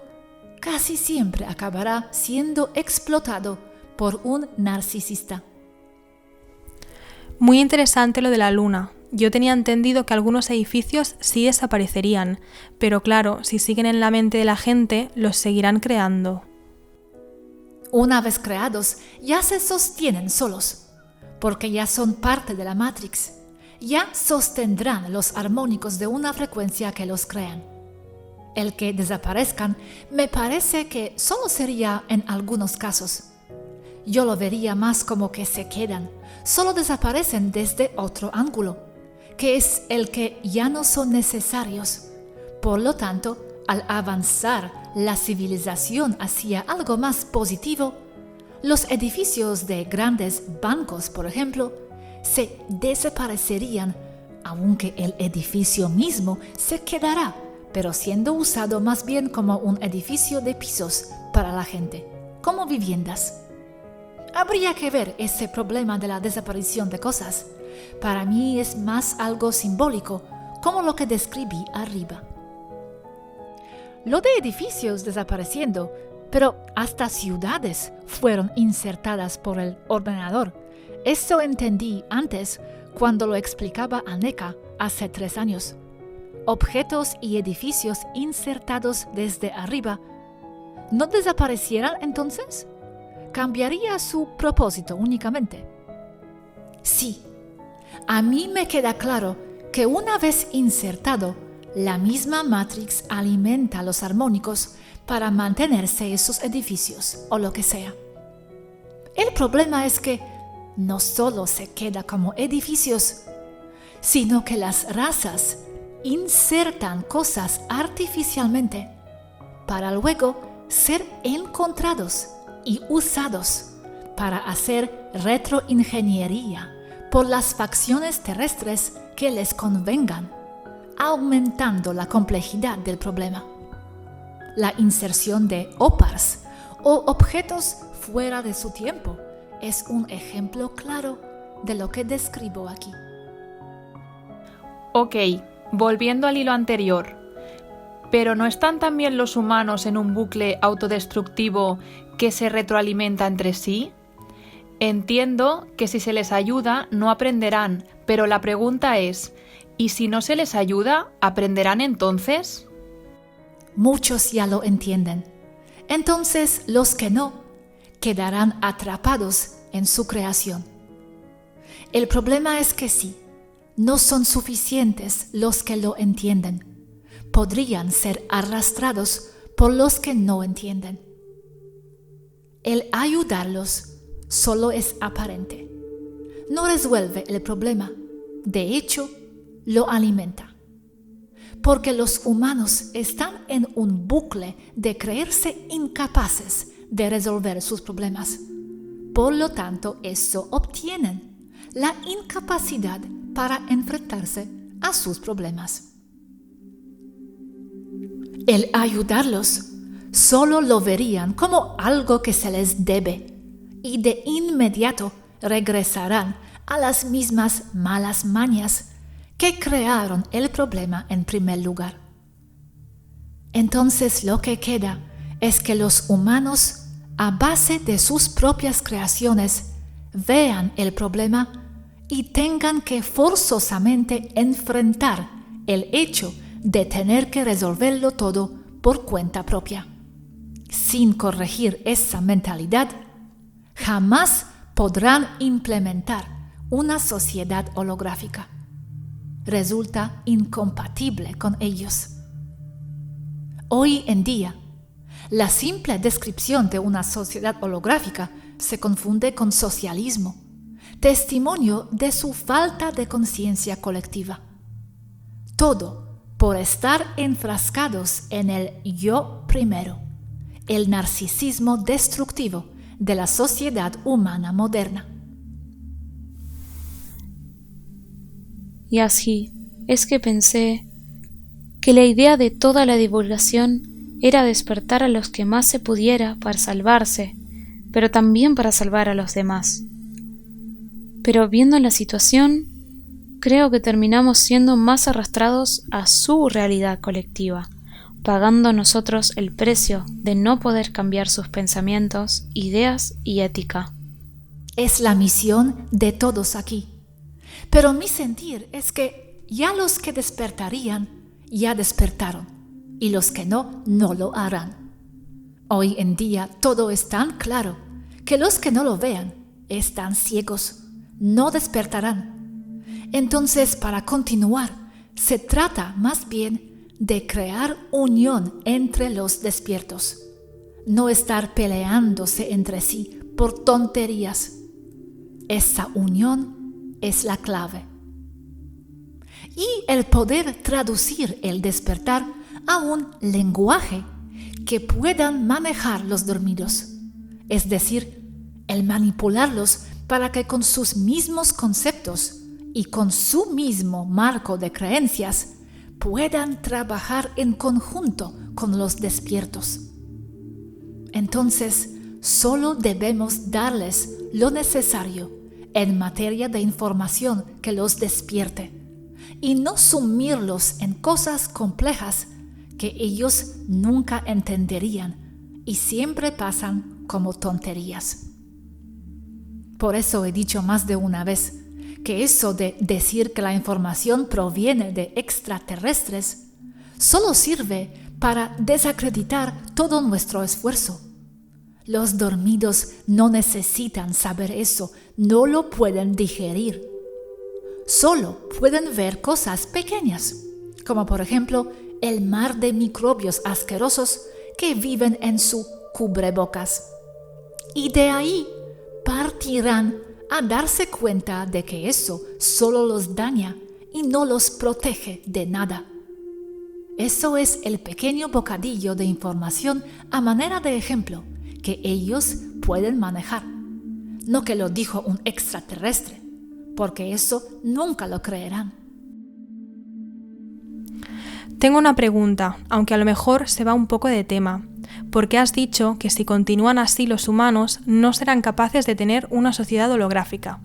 casi siempre acabará siendo explotado por un narcisista. Muy interesante lo de la luna. Yo tenía entendido que algunos edificios sí desaparecerían, pero claro, si siguen en la mente de la gente, los seguirán creando. Una vez creados, ya se sostienen solos, porque ya son parte de la Matrix. Ya sostendrán los armónicos de una frecuencia que los crean. El que desaparezcan me parece que solo sería en algunos casos. Yo lo vería más como que se quedan, solo desaparecen desde otro ángulo, que es el que ya no son necesarios. Por lo tanto, al avanzar la civilización hacia algo más positivo, los edificios de grandes bancos, por ejemplo, se desaparecerían, aunque el edificio mismo se quedará, pero siendo usado más bien como un edificio de pisos para la gente, como viviendas. Habría que ver ese problema de la desaparición de cosas. Para mí es más algo simbólico, como lo que describí arriba. Lo de edificios desapareciendo, pero hasta ciudades fueron insertadas por el ordenador. Eso entendí antes cuando lo explicaba a Neka hace 3 años. Objetos y edificios insertados desde arriba, ¿no desaparecieran entonces? ¿Cambiaría su propósito únicamente? Sí, a mí me queda claro que una vez insertado, la misma Matrix alimenta los armónicos para mantenerse esos edificios o lo que sea. El problema es que no solo se queda como edificios, sino que las razas insertan cosas artificialmente para luego ser encontrados y usados para hacer retroingeniería por las facciones terrestres que les convengan, aumentando la complejidad del problema. La inserción de OPARs o objetos fuera de su tiempo es un ejemplo claro de lo que describo aquí. Ok, volviendo al hilo anterior, ¿pero no están también los humanos en un bucle autodestructivo que se retroalimenta entre sí? Entiendo que si se les ayuda no aprenderán, pero la pregunta es, ¿y si no se les ayuda, aprenderán entonces? Muchos ya lo entienden. Entonces los que no, quedarán atrapados en su creación. El problema es que sí, no son suficientes los que lo entienden. Podrían ser arrastrados por los que no entienden. El ayudarlos solo es aparente. No resuelve el problema. De hecho, lo alimenta. Porque los humanos están en un bucle de creerse incapaces de resolver sus problemas. Por lo tanto, eso obtienen la incapacidad para enfrentarse a sus problemas. El ayudarlos solo lo verían como algo que se les debe y de inmediato regresarán a las mismas malas mañas que crearon el problema en primer lugar. Entonces lo que queda es que los humanos, a base de sus propias creaciones, vean el problema y tengan que forzosamente enfrentar el hecho de tener que resolverlo todo por cuenta propia. Sin corregir esa mentalidad, jamás podrán implementar una sociedad holográfica. Resulta incompatible con ellos. Hoy en día, la simple descripción de una sociedad holográfica se confunde con socialismo, testimonio de su falta de conciencia colectiva. Todo por estar enfrascados en el yo primero, el narcisismo destructivo de la sociedad humana moderna. Y así es que pensé que la idea de toda la divulgación era despertar a los que más se pudiera para salvarse, pero también para salvar a los demás. Pero viendo la situación, creo que terminamos siendo más arrastrados a su realidad colectiva, pagando nosotros el precio de no poder cambiar sus pensamientos, ideas y ética. Es la misión de todos aquí. Pero mi sentir es que ya los que despertarían, ya despertaron, y los que no, no lo harán. Hoy en día todo es tan claro que los que no lo vean están ciegos, no despertarán. Entonces, para continuar, se trata más bien de crear unión entre los despiertos, no estar peleándose entre sí por tonterías. Esa unión es la clave. Y el poder traducir el despertar a un lenguaje que puedan manejar los dormidos, es decir, el manipularlos para que con sus mismos conceptos y con su mismo marco de creencias puedan trabajar en conjunto con los despiertos. Entonces, solo debemos darles lo necesario en materia de información que los despierte y no sumirlos en cosas complejas que ellos nunca entenderían y siempre pasan como tonterías. Por eso he dicho más de una vez que eso de decir que la información proviene de extraterrestres solo sirve para desacreditar todo nuestro esfuerzo. Los dormidos no necesitan saber eso, no lo pueden digerir. Solo pueden ver cosas pequeñas, como por ejemplo el mar de microbios asquerosos que viven en su cubrebocas. Y de ahí partirán a darse cuenta de que eso solo los daña y no los protege de nada. Eso es el pequeño bocadillo de información a manera de ejemplo que ellos pueden manejar. No que lo dijo un extraterrestre, porque eso nunca lo creerán. Tengo una pregunta, aunque a lo mejor se va un poco de tema. ¿Por qué has dicho que si continúan así los humanos no serán capaces de tener una sociedad holográfica?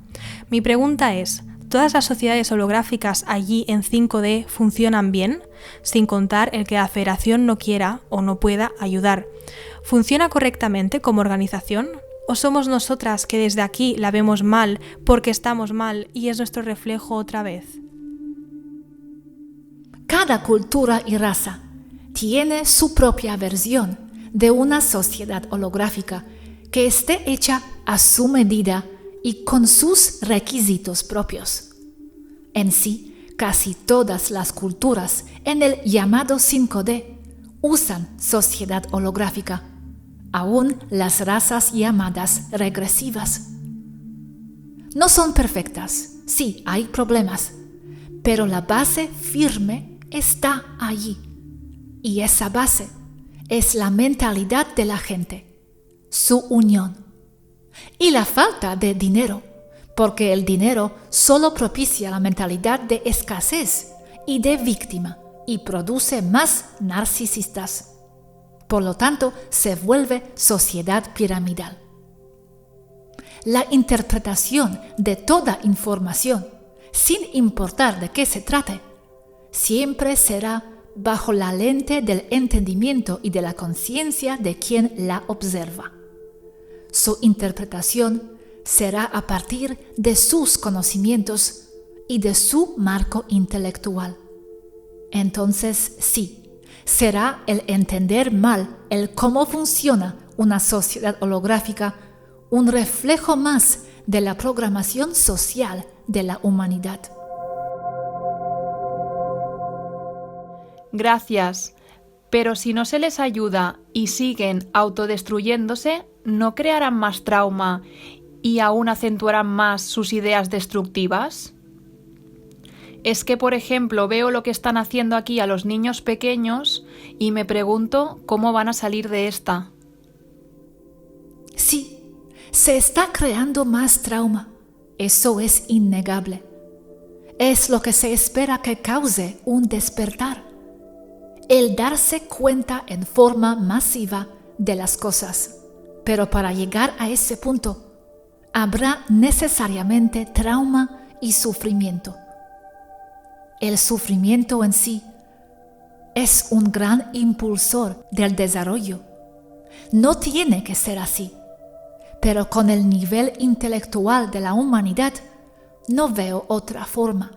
Mi pregunta es, ¿todas las sociedades holográficas allí en 5D funcionan bien? Sin contar el que la Federación no quiera o no pueda ayudar. ¿Funciona correctamente como organización? ¿O somos nosotras que desde aquí la vemos mal porque estamos mal y es nuestro reflejo otra vez? Cada cultura y raza tiene su propia versión de una sociedad holográfica que esté hecha a su medida y con sus requisitos propios. En sí, casi todas las culturas en el llamado 5D usan sociedad holográfica, aún las razas llamadas regresivas. No son perfectas, sí, hay problemas, pero la base firme está allí. Y esa base es la mentalidad de la gente, su unión. Y la falta de dinero, porque el dinero solo propicia la mentalidad de escasez y de víctima y produce más narcisistas. Por lo tanto, se vuelve sociedad piramidal. La interpretación de toda información, sin importar de qué se trate, siempre será bajo la lente del entendimiento y de la conciencia de quien la observa. Su interpretación será a partir de sus conocimientos y de su marco intelectual. Entonces, sí, será el entender mal el cómo funciona una sociedad holográfica un reflejo más de la programación social de la humanidad. Gracias, pero si no se les ayuda y siguen autodestruyéndose, ¿no crearán más trauma y aún acentuarán más sus ideas destructivas? Es que, por ejemplo, veo lo que están haciendo aquí a los niños pequeños y me pregunto cómo van a salir de esta. Sí, se está creando más trauma. Eso es innegable. Es lo que se espera que cause un despertar. El darse cuenta en forma masiva de las cosas. Pero para llegar a ese punto, habrá necesariamente trauma y sufrimiento. El sufrimiento en sí es un gran impulsor del desarrollo. No tiene que ser así, pero con el nivel intelectual de la humanidad no veo otra forma.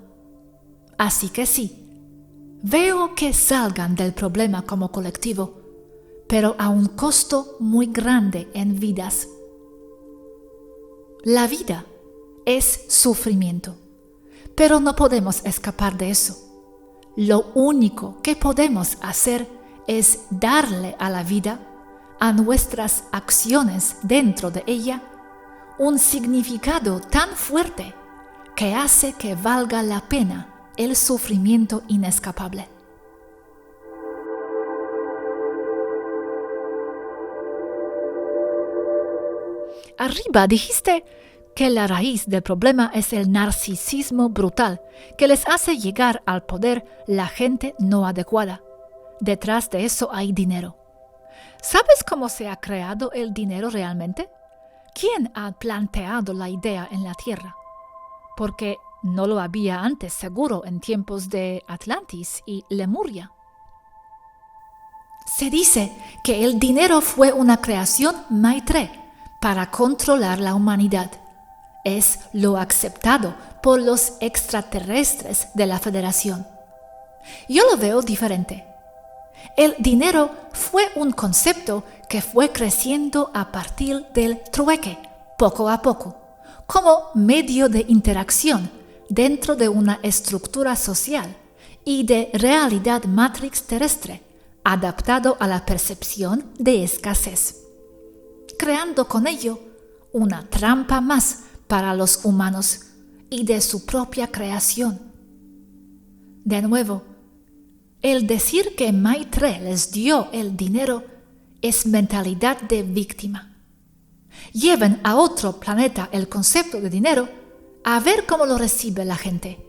Así que sí, veo que salgan del problema como colectivo, pero a un costo muy grande en vidas. La vida es sufrimiento, pero no podemos escapar de eso. Lo único que podemos hacer es darle a la vida, a nuestras acciones dentro de ella, un significado tan fuerte que hace que valga la pena el sufrimiento inescapable. Arriba dijiste que la raíz del problema es el narcisismo brutal que les hace llegar al poder la gente no adecuada. Detrás de eso hay dinero. ¿Sabes cómo se ha creado el dinero realmente? ¿Quién ha planteado la idea en la Tierra? Porque no lo había antes seguro en tiempos de Atlantis y Lemuria. Se dice que el dinero fue una creación Maitre para controlar la humanidad. Es lo aceptado por los extraterrestres de la Federación. Yo lo veo diferente. El dinero fue un concepto que fue creciendo a partir del trueque, poco a poco, como medio de interacción dentro de una estructura social y de realidad matrix terrestre, adaptado a la percepción de escasez, creando con ello una trampa más para los humanos y de su propia creación. De nuevo, el decir que Maitre les dio el dinero es mentalidad de víctima. Lleven a otro planeta el concepto de dinero a ver cómo lo recibe la gente.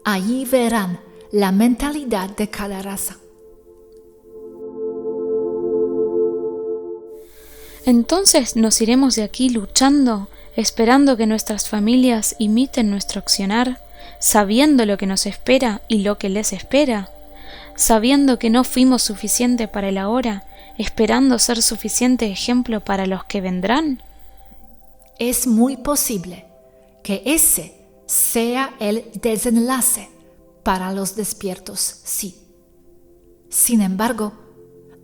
Allí verán la mentalidad de cada raza. Entonces nos iremos de aquí luchando, esperando que nuestras familias imiten nuestro accionar, sabiendo lo que nos espera y lo que les espera, sabiendo que no fuimos suficiente para el ahora, esperando ser suficiente ejemplo para los que vendrán. Es muy posible que ese sea el desenlace para los despiertos, sí. Sin embargo,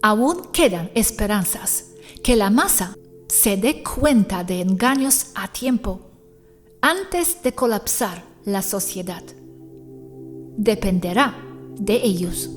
aún quedan esperanzas que la masa se dé cuenta de engaños a tiempo antes de colapsar la sociedad. Dependerá de ellos.